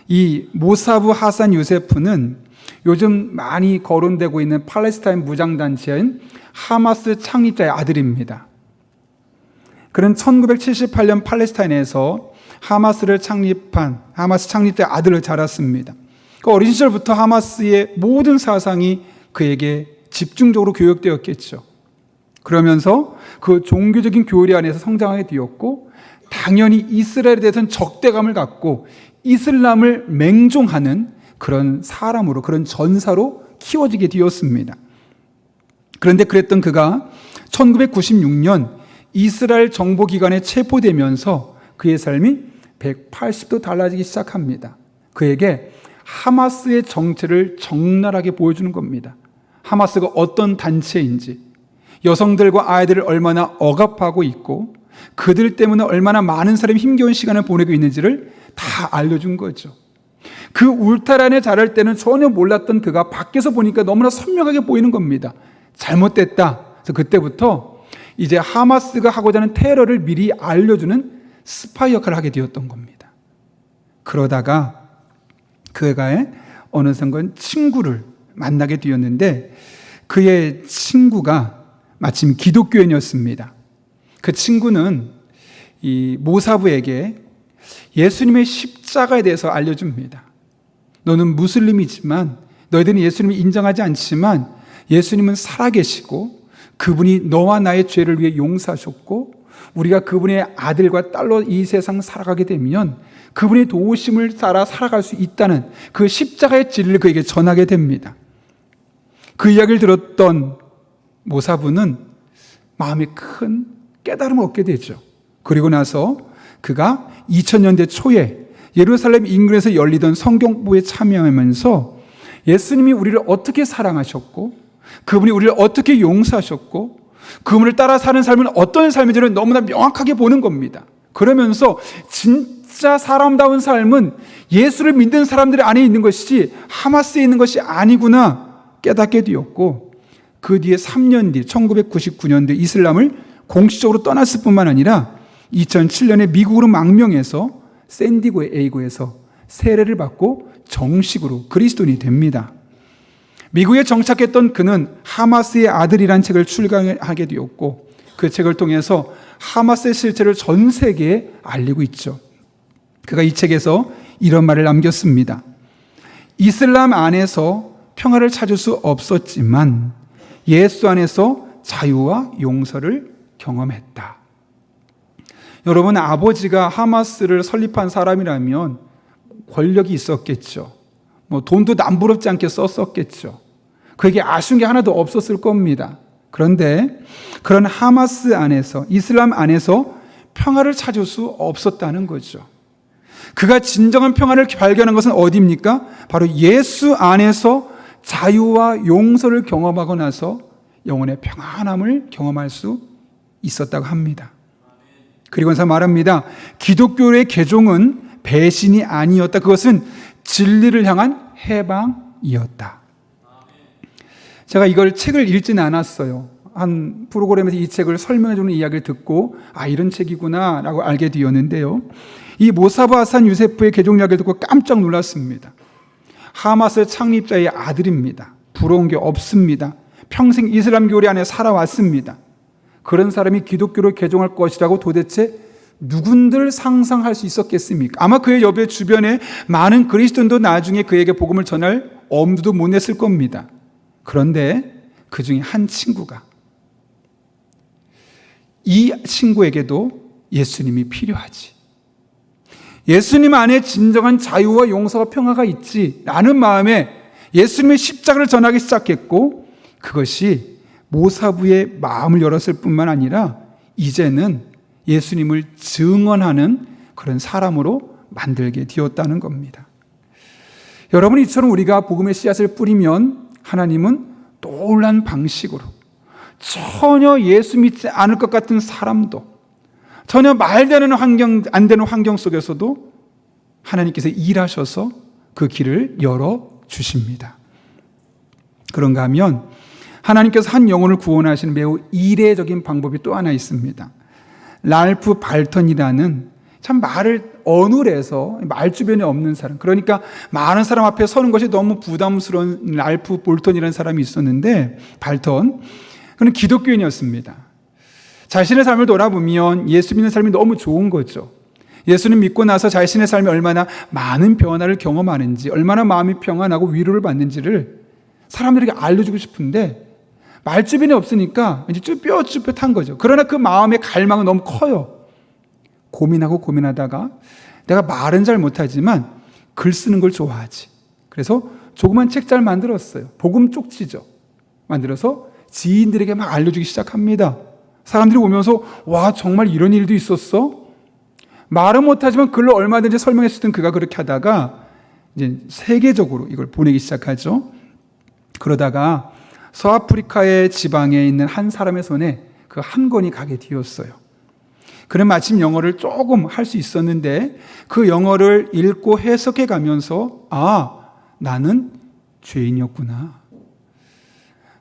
이 모사부 하산 요세프는 요즘 많이 거론되고 있는 팔레스타인 무장단체인 하마스 창립자의 아들입니다. 그는 1978년 팔레스타인에서 하마스 창립자의 아들을 자랐습니다. 그 어린 시절부터 하마스의 모든 사상이 그에게 집중적으로 교육되었겠죠. 그러면서 그 종교적인 교리 안에서 성장하게 되었고, 당연히 이스라엘에 대해서는 적대감을 갖고 이슬람을 맹종하는 그런 사람으로, 그런 전사로 키워지게 되었습니다. 그런데 그랬던 그가 1996년 이스라엘 정보기관에 체포되면서 그의 삶이 180도 달라지기 시작합니다. 그에게 하마스의 정체를 적나라하게 보여주는 겁니다. 하마스가 어떤 단체인지, 여성들과 아이들을 얼마나 억압하고 있고 그들 때문에 얼마나 많은 사람이 힘겨운 시간을 보내고 있는지를 다 알려준 거죠. 그 울타리 자랄 때는 전혀 몰랐던 그가 밖에서 보니까 너무나 선명하게 보이는 겁니다. 잘못됐다. 그래서 그때부터 이제 하마스가 하고자 하는 테러를 미리 알려주는 스파이 역할을 하게 되었던 겁니다. 그러다가 그가 어느 순간 친구를 만나게 되었는데, 그의 친구가 마침 기독교인이었습니다. 그 친구는 이 모사부에게 예수님의 십자가에 대해서 알려줍니다. 너는 무슬림이지만, 너희들은 예수님을 인정하지 않지만 예수님은 살아계시고 그분이 너와 나의 죄를 위해 용서하셨고, 우리가 그분의 아들과 딸로 이 세상 살아가게 되면 그분의 도우심을 따라 살아갈 수 있다는 그 십자가의 진리를 그에게 전하게 됩니다. 그 이야기를 들었던 모사부는 마음에 큰 깨달음을 얻게 되죠. 그리고 나서 그가 2000년대 초에 예루살렘 인근에서 열리던 성경부에 참여하면서 예수님이 우리를 어떻게 사랑하셨고 그분이 우리를 어떻게 용서하셨고 그분을 따라 사는 삶은 어떤 삶인지를 너무나 명확하게 보는 겁니다. 그러면서 진짜 사람다운 삶은 예수를 믿는 사람들 안에 있는 것이지 하마스에 있는 것이 아니구나 깨닫게 되었고, 그 뒤에 3년 뒤 1999년도에 이슬람을 공식적으로 떠났을 뿐만 아니라 2007년에 미국으로 망명해서 샌디고 에이고에서 세례를 받고 정식으로 그리스도인이 됩니다. 미국에 정착했던 그는 하마스의 아들이라는 책을 출간하게 되었고, 그 책을 통해서 하마스의 실체를 전 세계에 알리고 있죠. 그가 이 책에서 이런 말을 남겼습니다. 이슬람 안에서 평화를 찾을 수 없었지만 예수 안에서 자유와 용서를 경험했다. 여러분, 아버지가 하마스를 설립한 사람이라면 권력이 있었겠죠. 돈도 남부럽지 않게 썼었겠죠. 그에게 아쉬운 게 하나도 없었을 겁니다. 그런데 그런 하마스 안에서, 이슬람 안에서 평화를 찾을 수 없었다는 거죠. 그가 진정한 평화를 발견한 것은 어디입니까? 바로 예수 안에서 자유와 용서를 경험하고 나서 영혼의 평안함을 경험할 수 있었다고 합니다. 그리고 나서 말합니다. 기독교의 개종은 배신이 아니었다. 그것은 진리를 향한 해방이었다. 제가 이걸 책을 읽지는 않았어요. 한 프로그램에서 이 책을 설명해주는 이야기를 듣고 이런 책이구나 라고 알게 되었는데요. 이 모사부 하산 유세프의 개종 이야기를 듣고 깜짝 놀랐습니다. 하마스 창립자의 아들입니다. 부러운 게 없습니다. 평생 이슬람 교리 안에 살아왔습니다. 그런 사람이 기독교로 개종할 것이라고 도대체 누군들 상상할 수 있었겠습니까? 아마 그의 옆에 주변에 많은 그리스도인도 나중에 그에게 복음을 전할 엄두도 못 냈을 겁니다. 그런데 그 중에 한 친구가, 이 친구에게도 예수님이 필요하지, 예수님 안에 진정한 자유와 용서와 평화가 있지 라는 마음에 예수님의 십자가를 전하기 시작했고, 그것이 모사부의 마음을 열었을 뿐만 아니라 이제는 예수님을 증언하는 그런 사람으로 만들게 되었다는 겁니다. 여러분, 이처럼 우리가 복음의 씨앗을 뿌리면 하나님은 놀란 방식으로 전혀 예수 믿지 않을 것 같은 사람도, 전혀 말되는 환경, 안 되는 환경 속에서도 하나님께서 일하셔서 그 길을 열어주십니다. 그런가 하면 하나님께서 한 영혼을 구원하시는 매우 이례적인 방법이 또 하나 있습니다. 랄프 발턴이라는 참 말을 어눌해서 말 주변에 없는 사람, 그러니까 많은 사람 앞에 서는 것이 너무 부담스러운 랄프 볼턴이라는 사람이 있었는데, 발턴, 그는 기독교인이었습니다. 자신의 삶을 돌아보면 예수 믿는 삶이 너무 좋은 거죠. 예수님 믿고 나서 자신의 삶이 얼마나 많은 변화를 경험하는지, 얼마나 마음이 평안하고 위로를 받는지를 사람들에게 알려주고 싶은데 말주변이 없으니까 이제 쭈뼛쭈뼛한 거죠. 그러나 그 마음의 갈망은 너무 커요. 고민하다가 내가 말은 잘 못하지만 글 쓰는 걸 좋아하지. 그래서 조그만 책 잘 만들었어요. 복음 쪽지죠. 만들어서 지인들에게 막 알려주기 시작합니다. 사람들이 오면서 와, 정말 이런 일도 있었어? 말은 못하지만 글로 얼마든지 설명할 수 있던 그가 그렇게 하다가 이제 세계적으로 이걸 보내기 시작하죠. 그러다가 서아프리카의 지방에 있는 한 사람의 손에 그 한 권이 가게 되었어요. 그는 마침 영어를 조금 할 수 있었는데 그 영어를 읽고 해석해 가면서 나는 죄인이었구나.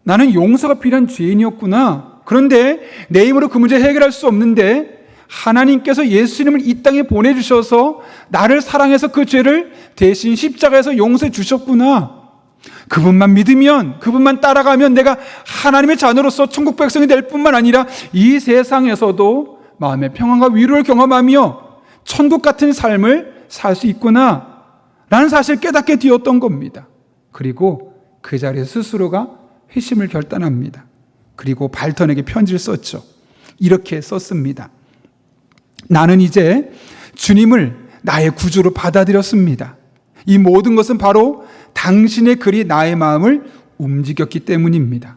나는 용서가 필요한 죄인이었구나. 그런데 내 힘으로 그 문제 해결할 수 없는데 하나님께서 예수님을 이 땅에 보내주셔서 나를 사랑해서 그 죄를 대신 십자가에서 용서해 주셨구나. 그분만 믿으면, 그분만 따라가면 내가 하나님의 자녀로서 천국 백성이 될 뿐만 아니라 이 세상에서도 마음의 평안과 위로를 경험하며 천국 같은 삶을 살 수 있구나 라는 사실을 깨닫게 되었던 겁니다. 그리고 그 자리에 스스로가 회심을 결단합니다. 그리고 발턴에게 편지를 썼죠. 이렇게 썼습니다. 나는 이제 주님을 나의 구주로 받아들였습니다. 이 모든 것은 바로 당신의 글이 나의 마음을 움직였기 때문입니다.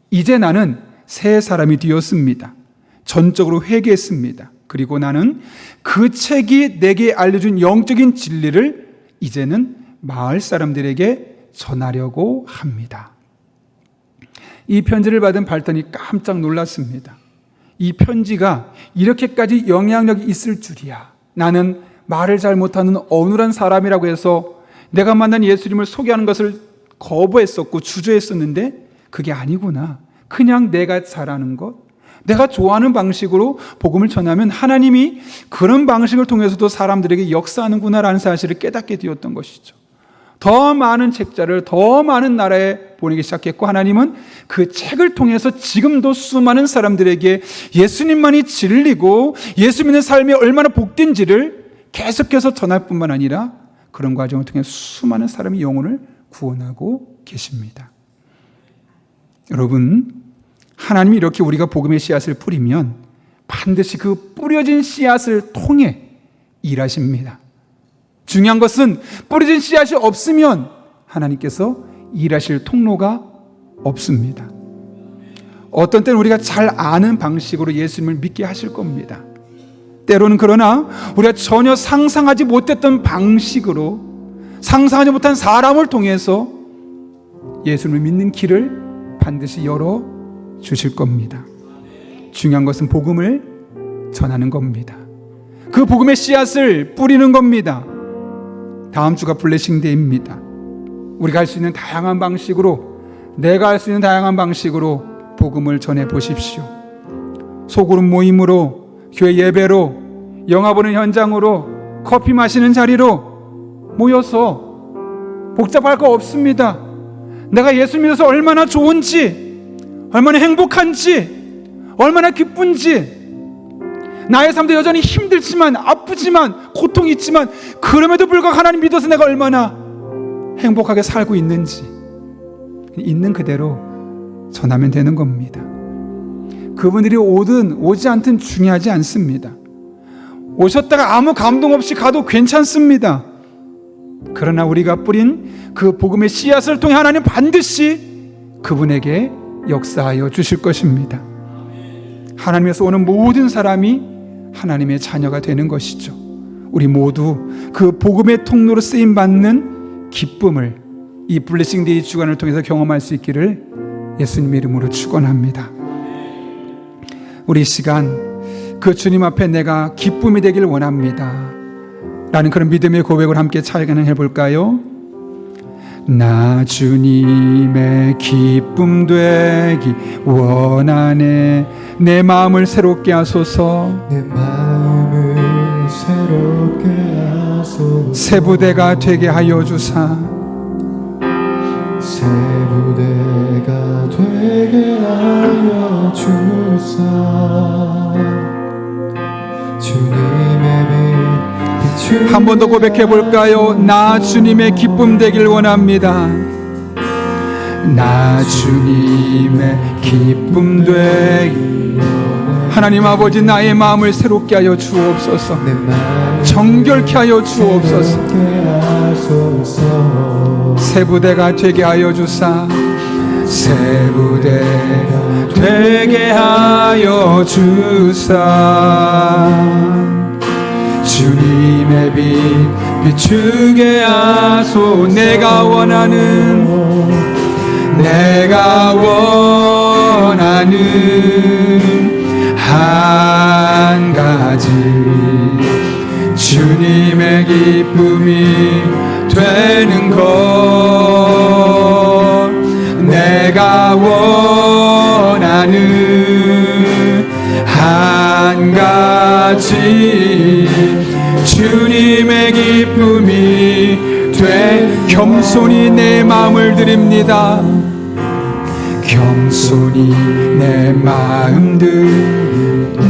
이제 나는 새 사람이 되었습니다. 전적으로 회개했습니다. 그리고 나는 그 책이 내게 알려준 영적인 진리를 이제는 마을 사람들에게 전하려고 합니다. 이 편지를 받은 발턴이 깜짝 놀랐습니다. 이 편지가 이렇게까지 영향력이 있을 줄이야. 나는 말을 잘 못하는 어눌한 사람이라고 해서 내가 만난 예수님을 소개하는 것을 거부했었고 주저했었는데 그게 아니구나. 그냥 내가 잘하는 것, 내가 좋아하는 방식으로 복음을 전하면 하나님이 그런 방식을 통해서도 사람들에게 역사하는구나라는 사실을 깨닫게 되었던 것이죠. 더 많은 책자를 더 많은 나라에 보내기 시작했고 하나님은 그 책을 통해서 지금도 수많은 사람들에게 예수님만이 진리고 예수 믿는 삶이 얼마나 복된지를 계속해서 전할 뿐만 아니라 그런 과정을 통해 수많은 사람이 영혼을 구원하고 계십니다. 여러분, 하나님이 이렇게 우리가 복음의 씨앗을 뿌리면 반드시 그 뿌려진 씨앗을 통해 일하십니다. 중요한 것은 뿌려진 씨앗이 없으면 하나님께서 일하실 통로가 없습니다. 어떤 때는 우리가 잘 아는 방식으로 예수님을 믿게 하실 겁니다. 때로는 그러나 우리가 전혀 상상하지 못했던 방식으로 상상하지 못한 사람을 통해서 예수님을 믿는 길을 반드시 열어 주실 겁니다. 중요한 것은 복음을 전하는 겁니다. 그 복음의 씨앗을 뿌리는 겁니다. 다음 주가 블레싱데이입니다. 우리가 할 수 있는 다양한 방식으로, 내가 할 수 있는 다양한 방식으로 복음을 전해 보십시오. 소그룹 모임으로, 교회 예배로, 영화 보는 현장으로, 커피 마시는 자리로 모여서 복잡할 거 없습니다. 내가 예수 믿어서 얼마나 좋은지, 얼마나 행복한지, 얼마나 기쁜지, 나의 삶도 여전히 힘들지만 아프지만 고통이 있지만 그럼에도 불구하고 하나님 믿어서 내가 얼마나 행복하게 살고 있는지 있는 그대로 전하면 되는 겁니다. 그분들이 오든 오지 않든 중요하지 않습니다. 오셨다가 아무 감동 없이 가도 괜찮습니다. 그러나 우리가 뿌린 그 복음의 씨앗을 통해 하나님 반드시 그분에게 역사하여 주실 것입니다. 하나님에서 오는 모든 사람이 하나님의 자녀가 되는 것이죠. 우리 모두 그 복음의 통로로 쓰임받는 기쁨을 이 블레싱데이 주간을 통해서 경험할 수 있기를 예수님의 이름으로 축원합니다. 우리 이 시간 그 주님 앞에 내가 기쁨이 되길 원합니다 라는 그런 믿음의 고백을 함께 찬양해 볼까요? 나 주님의 기쁨 되기 원하네. 내 마음을 새롭게 하소서. 내 마음을 새롭게 하소서. 새 부대가 되게 하여 주사. 새 부대가 되게 하여 주사. 주님의 빛 한 번 더 고백해 볼까요? 나 주님의 기쁨 되길 원합니다. 나 주님의 기쁨 되기. 하나님 아버지, 나의 마음을 새롭게 하여 주옵소서. 내 마음 정결케 하여 주옵소서. 하소서. 새 부대가 되게 하여 주사. 새 부대가 되게 하여 주사. 주님의 빛 비추게 하소. 내가 원하는 한 가지, 주님의 기쁨이 되는 것. 내가 원하는 한 가지, 주님의 기쁨이 겸손히 내 마음을 드립니다. 겸손히 내 마음들,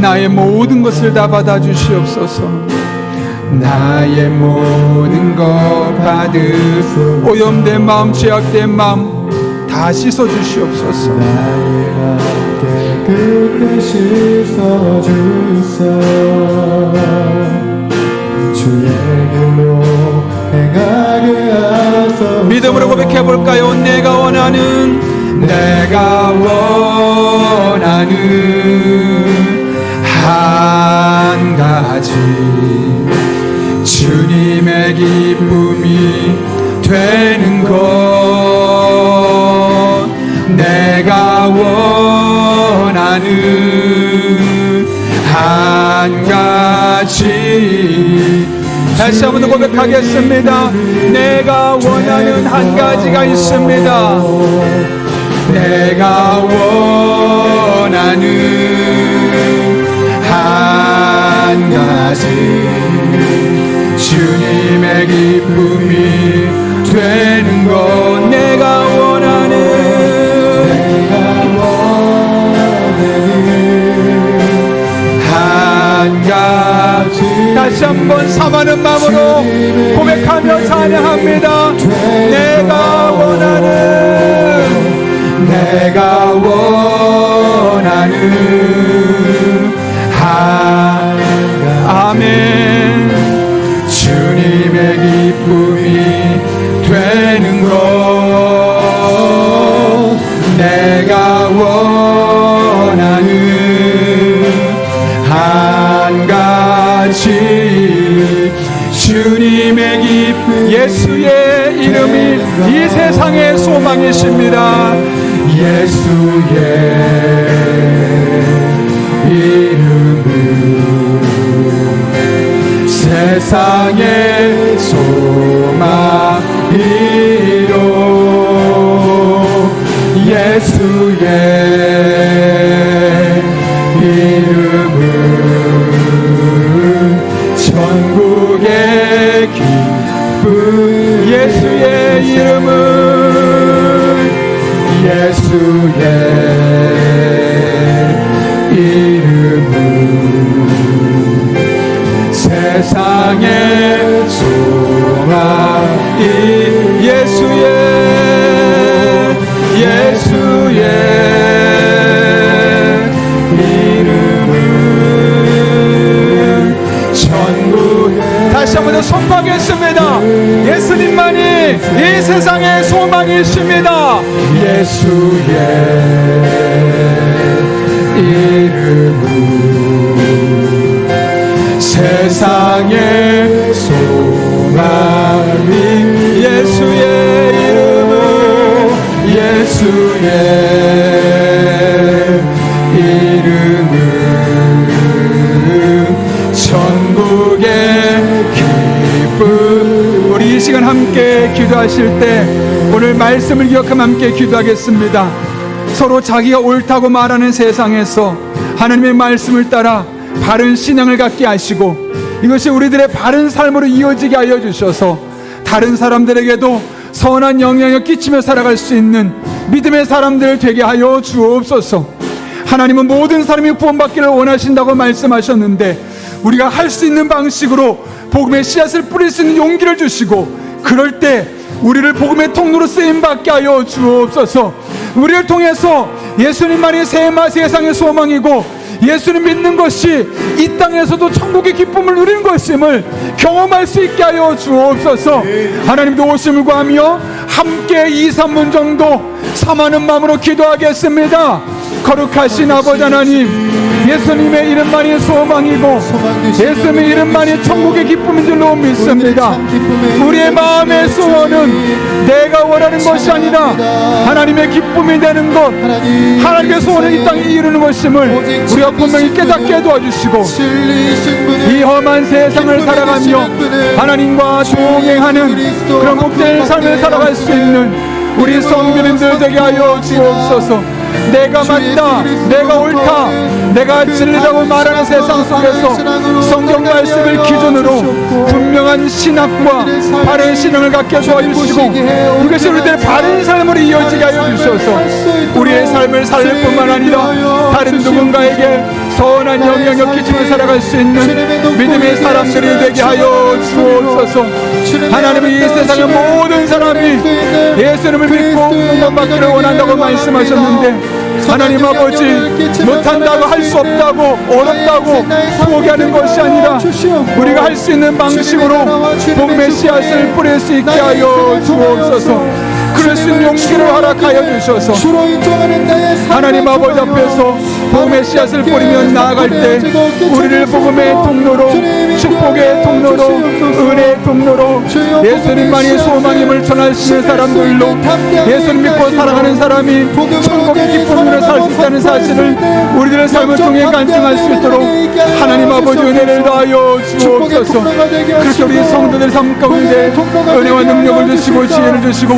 나의 모든 것을 다 받아주시옵소서. 나의 모든 것 받으소. 오염된 마음, 죄악된 마음 다 씻어주시옵소서. 나의 맘 깨끗게 씻어주사. 주의 길로 행하게 하소서. 믿음으로 고백해볼까요? 내가 원하는 한 가지, 주님의 기쁨이 되는 것. 내가 원하는 한 가지. 다시 한번 더 고백하겠습니다. 내가 원하는 한 가지가 있습니다. 내가 원하는 한 가지, 주님의 기쁨이 되는 것. 내가 원하는 한 가지. 다시 한번 사모하는 마음으로 고백하며 찬양합니다. 내가 원하는 아멘. 주님의 기쁨이 되는 것. 내가 원하는 한 가지, 주님의 기쁨. 예수의 이름이 이 세상의 소망이십니다. 예수의 이름은 세상의 소망이로. 예수의 이름은 천국의 기쁨. 예수의 이름은 예수의 이름은 세상의 소망이. 예수의 이름은 천국. 다시 한번 더 선포하겠습니다. 예수님만이 이 세상의 소망이십니다. 예수의 이름은 세상의 소망이. 예수의 이름은 예수의 이름은 천국의 기쁨. 우리 이 시간 함께 기도하실 때 오늘 말씀을 기억하며 함께 기도하겠습니다. 서로 자기가 옳다고 말하는 세상에서 하나님의 말씀을 따라 바른 신앙을 갖게 하시고, 이것이 우리들의 바른 삶으로 이어지게 하여 주셔서 다른 사람들에게도 선한 영향을 끼치며 살아갈 수 있는 믿음의 사람들 되게 하여 주옵소서. 하나님은 모든 사람이 구원받기를 원하신다고 말씀하셨는데, 우리가 할 수 있는 방식으로 복음의 씨앗을 뿌릴 수 있는 용기를 주시고 그럴 때 우리를 복음의 통로로 쓰임받게 하여 주옵소서. 우리를 통해서 예수님만이 세상의 소망이고 예수님 믿는 것이 이 땅에서도 천국의 기쁨을 누리는 것임을 경험할 수 있게 하여 주옵소서. 하나님도 오심을 구하며 함께 2, 3분 정도 사모하는 마음으로 기도하겠습니다. 거룩하신 아버지 하나님, 예수님의 이름만이 소망이고 예수님의 이름만이 천국의 기쁨인 줄로 믿습니다. 우리의 마음의 소원은 내가 원하는 것이 아니라 하나님의 기쁨이 되는 것, 하나님의 소원을 이 땅에 이루는 것임을 우리가 분명히 깨닫게 도와주시고 이 험한 세상을 살아가며 하나님과 동행하는 그런 복된 삶을 살아갈 수 있는 우리 성도님들 되게 하여 주옵소서. 내가 맞다, 내가 옳다, 내가 진리라고 말하는 세상 속에서 성경 말씀을 기준으로 분명한 신학과 바른 신앙을 갖게 도와주시고 이것이 우리들의 바른 삶으로 이어지게 하여 주셔서 우리의 삶을 살릴 뿐만 아니라 다른 누군가에게 선한 영향력 끼치며 살아갈 수 있는 믿음의 사람들이 되게 하여 주옵소서. 하나님은 이 세상의 모든 사람이 예수님을 믿고 구원받기를 원한다고 말씀하셨는데 하나님 아버지, 못한다고 할 수 없다고 어렵다고 포기하는 것이 아니라 우리가 할 수 있는 방식으로 복음의 씨앗을 뿌릴 수 있게 하여 주옵소서. 그럴 수 있는 용기를 허락하여 주셔서 하나님 아버지 앞에서 복음의 씨앗을 뿌리며 나아갈 때 우리를 복음의 통로로, 축복의 통로로, 은혜의 통로로 예수님만이 소망임을 전할 수 있는 사람들로 예수님 믿고 살아가는 사람이 천국의 기쁨으로 살 수 있다는 사실을 우리들의 삶을 통해 간증할 수 있도록 하나님 아버지 은혜를 다하여 주옵소서. 그렇게 우리 성도들 삶 가운데 은혜와 능력을 주시고 지혜를 주시고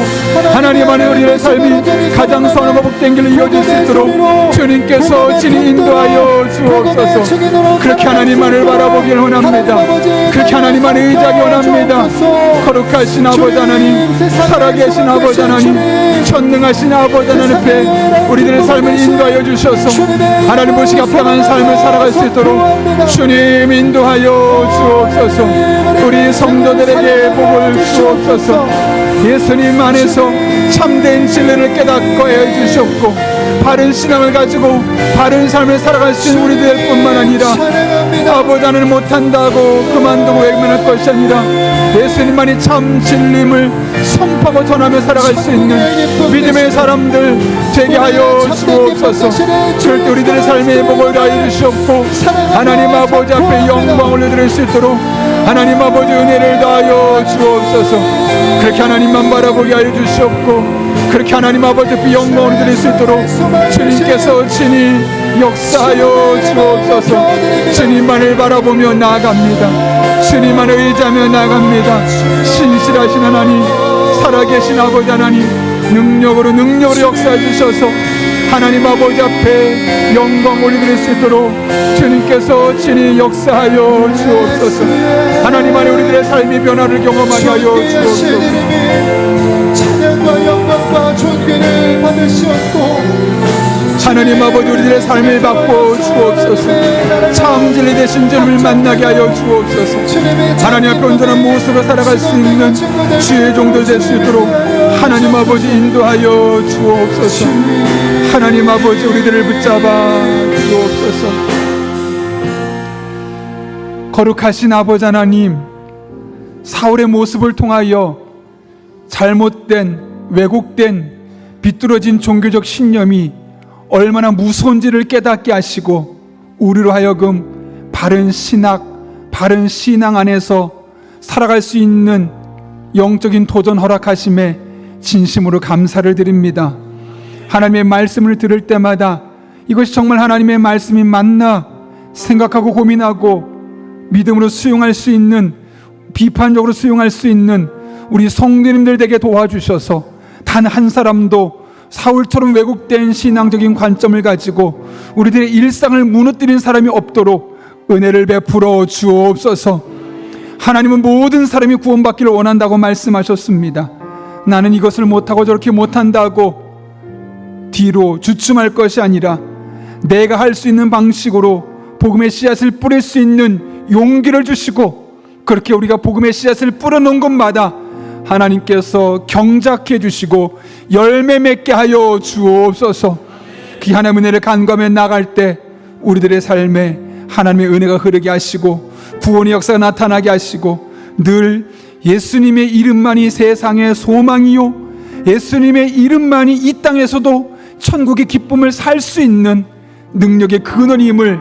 하나님 안에 우리의 삶이 가장 선하고 복된 길로 이어질 수 있도록 주님께서 친히 인도하여 주옵소서. 그렇게 하나님만을 바라보길 원합니다. 그렇게 하나님만을 의지하기 원합니다. 거룩하신 아버지 하나님, 살아계신 아버지 하나님, 전능하신 아버지 하나님 앞에 우리들의 삶을 인도하여 주셔서 하나님 보시기 합당한 삶을 살아갈 수 있도록 주님 인도하여 주옵소서. 우리 성도들에게 복을 주옵소서. 예수님 안에서 참된 진리를 깨닫고 해주셨고 바른 신앙을 가지고 바른 삶을 살아갈 수 있는 우리들 뿐만 아니라 아버지 하나님 못한다고 그만두고 외면할 것이 아니라 예수님만이 참 진리를 선포하고 전하며 살아갈 수 있는 믿음의 사람들 되게 하여 주옵소서. 그럴 때 우리들의 삶의 복을 다해 주시옵고 하나님 아버지 앞에 영광 올려드릴 수 있도록 하나님 아버지 은혜를 다하여 주옵소서. 그렇게 하나님만 바라보게 하여 주시옵고 그렇게 하나님 아버지 앞에 영광을 드릴 수 있도록 주님께서 친히 역사하여 주옵소서. 주님만을 바라보며 나아갑니다. 주님만을 의지하며 나아갑니다. 신실하신 하나님, 살아계신 아버지 하나님, 능력으로 역사해 주셔서 하나님 아버지 앞에 영광 올려드릴 수 있도록 주님께서 친히 역사하여 주옵소서. 하나님 안에 우리들의 삶의 변화를 경험하게 하여 주옵소서. 찬양과 영광과 존귀를 받으시옵고 하나님 아버지 우리들의 삶을 바꿔 주옵소서. 참 진리 되신 주님을 만나게 하여 주옵소서. 하나님 앞에 온전한 모습으로 살아갈 수 있는 주의 종들 될 수 있도록 하나님 아버지 인도하여 주옵소서. 하나님 아버지 우리들을 붙잡아 주옵소서. 거룩하신 아버지 하나님, 사울의 모습을 통하여 잘못된 왜곡된 비뚤어진 종교적 신념이 얼마나 무서운지를 깨닫게 하시고 우리로 하여금 바른 신학, 바른 신앙 안에서 살아갈 수 있는 영적인 도전 허락하심에 진심으로 감사를 드립니다. 하나님의 말씀을 들을 때마다 이것이 정말 하나님의 말씀이 맞나 생각하고 고민하고 믿음으로 수용할 수 있는, 비판적으로 수용할 수 있는 우리 성도님들 되게 도와주셔서 단 한 사람도 사울처럼 왜곡된 신앙적인 관점을 가지고 우리들의 일상을 무너뜨린 사람이 없도록 은혜를 베풀어 주옵소서. 하나님은 모든 사람이 구원받기를 원한다고 말씀하셨습니다. 나는 이것을 못하고 저렇게 못한다고 뒤로 주춤할 것이 아니라 내가 할 수 있는 방식으로 복음의 씨앗을 뿌릴 수 있는 용기를 주시고 그렇게 우리가 복음의 씨앗을 뿌려놓은 곳마다 하나님께서 경작해 주시고 열매 맺게 하여 주옵소서. 그 하나님의 은혜를 간구하며 나갈 때 우리들의 삶에 하나님의 은혜가 흐르게 하시고 구원의 역사가 나타나게 하시고 늘 예수님의 이름만이 세상의 소망이요 예수님의 이름만이 이 땅에서도 천국의 기쁨을 살 수 있는 능력의 근원임을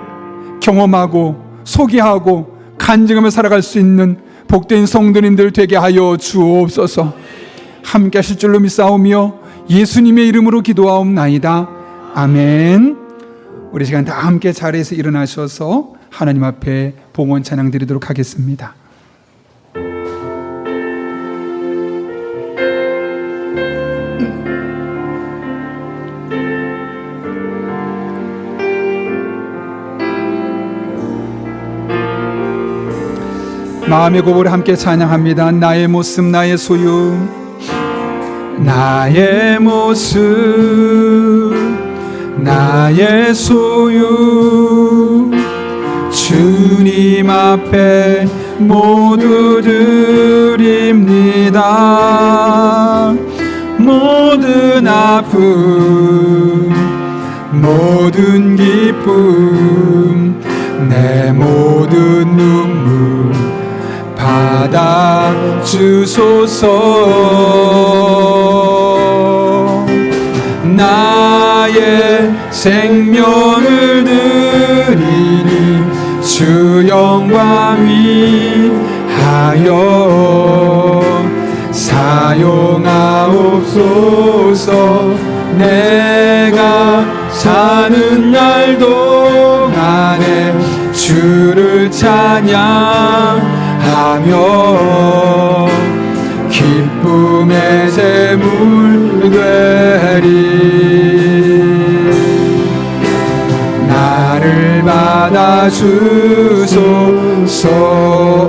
경험하고 소개하고 간증하며 살아갈 수 있는 복된 성도님들 되게 하여 주옵소서. 함께 하실 줄로 믿사오며 예수님의 이름으로 기도하옵나이다. 아멘. 우리 시간 다 함께 자리에서 일어나셔서 하나님 앞에 봉헌 찬양 드리도록 하겠습니다. 마음의 고백을 함께 찬양합니다. 나의 모습 나의 소유 나의 모습 나의 소유 주님 앞에 모두 드립니다. 모든 아픔 모든 기쁨 내 모든 눈물 받아 주소서. 나의 생명을 드리니 주 영광 위하여 사용하옵소서. 내가 사는 날 동안에 주를 찬양하며 기쁨의 제물 되리. 나를 받아주소서.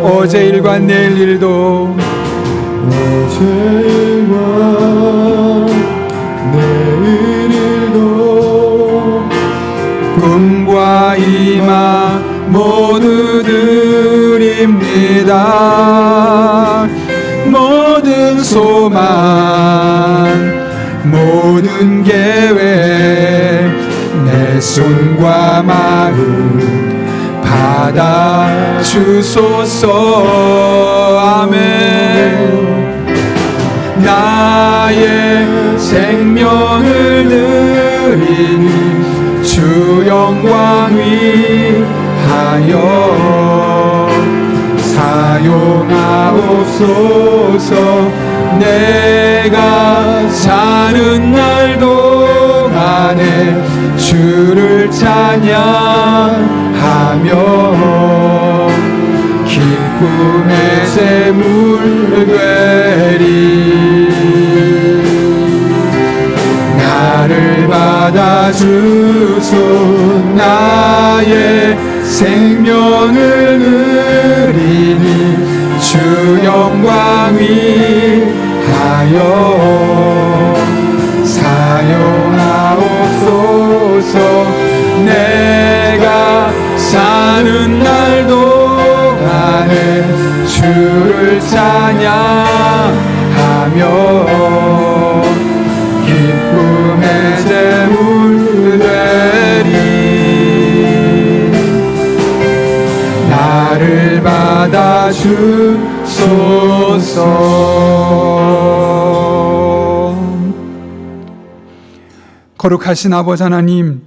어제 일과 내일 일도 어제 일과 내일 일도 꿈과 희망 모두 드립니다. 모든 소망 모든 계획 내 손과 마음 받아 주소서. 아멘. 나의 생명을 드리니 주 영광 위하여 사용하옵소서. 내가 사는 날 동안에 주를 찬양하며 기쁨의 제물 되리. 나를 받아주소. 나의 생명을 드리니 주 영광 위하여 사용하옵소서. 내가 사는 날 동안에 주를 찬양하며 기쁨의 제물 되리. 나를 받아주소서. 거룩하신 아버지 하나님,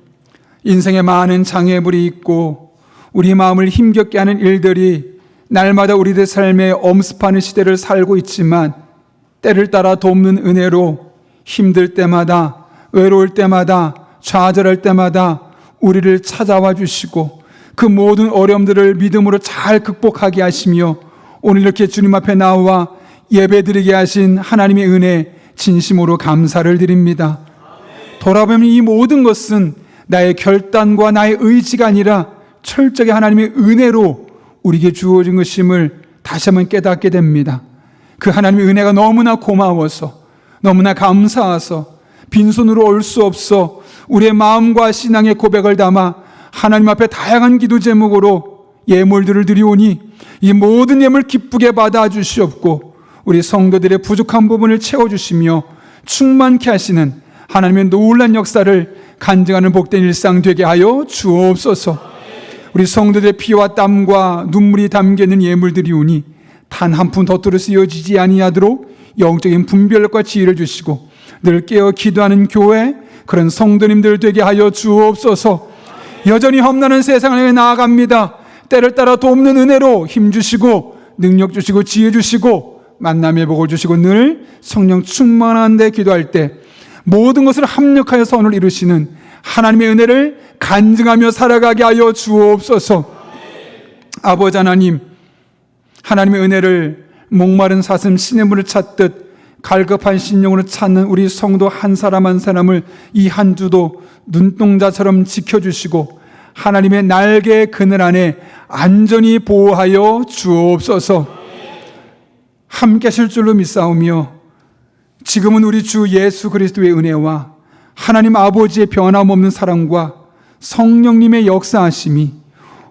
인생에 많은 장애물이 있고 우리 마음을 힘겹게 하는 일들이 날마다 우리들 삶에 엄습하는 시대를 살고 있지만 때를 따라 돕는 은혜로 힘들 때마다 외로울 때마다 좌절할 때마다 우리를 찾아와 주시고 그 모든 어려움들을 믿음으로 잘 극복하게 하시며 오늘 이렇게 주님 앞에 나와 예배드리게 하신 하나님의 은혜 진심으로 감사를 드립니다. 돌아보면 이 모든 것은 나의 결단과 나의 의지가 아니라 철저히 하나님의 은혜로 우리에게 주어진 것임을 다시 한번 깨닫게 됩니다. 그 하나님의 은혜가 너무나 고마워서 너무나 감사해서 빈손으로 올 수 없어 우리의 마음과 신앙의 고백을 담아 하나님 앞에 다양한 기도 제목으로 예물들을 드리오니 이 모든 예물 기쁘게 받아 주시옵고 우리 성도들의 부족한 부분을 채워주시며 충만케 하시는 하나님의 놀라운 역사를 간증하는 복된 일상 되게 하여 주옵소서. 우리 성도들의 피와 땀과 눈물이 담겨있는 예물들이오니 단 한 푼 덧으로 쓰여지지 아니하도록 영적인 분별과 지혜를 주시고 늘 깨어 기도하는 교회, 그런 성도님들 되게 하여 주옵소서. 여전히 험난한 세상을 향해 나아갑니다. 때를 따라 돕는 은혜로 힘주시고 능력 주시고 지혜 주시고 만남의 복을 주시고 늘 성령 충만한 데 기도할 때 모든 것을 합력하여 선을 이루시는 하나님의 은혜를 간증하며 살아가게 하여 주옵소서. 아버지 하나님, 하나님의 은혜를 목마른 사슴 시냇물을 찾듯 갈급한 심령으로 찾는 우리 성도 한 사람 한 사람을 이 한 주도 눈동자처럼 지켜주시고 하나님의 날개의 그늘 안에 안전히 보호하여 주옵소서. 함께 하실 줄로 믿사오며 지금은 우리 주 예수 그리스도의 은혜와 하나님 아버지의 변함없는 사랑과 성령님의 역사하심이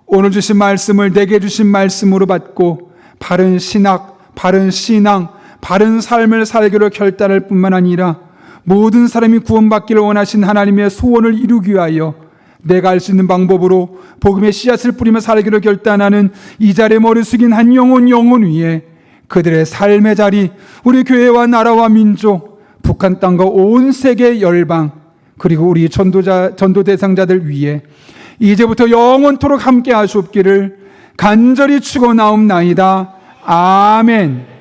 오늘 주신 말씀을 내게 주신 말씀으로 받고 바른 신학, 바른 신앙, 바른 삶을 살기로 결단할 뿐만 아니라 모든 사람이 구원받기를 원하신 하나님의 소원을 이루기 위하여 내가 알 수 있는 방법으로 복음의 씨앗을 뿌리며 살기로 결단하는 이 자리에 머리 숙인 한 영혼 위에 그들의 삶의 자리, 우리 교회와 나라와 민족, 북한 땅과 온 세계 열방, 그리고 우리 전도 대상자들 위해 이제부터 영원토록 함께 하시옵기를 간절히 축원하옵나이다. 아멘.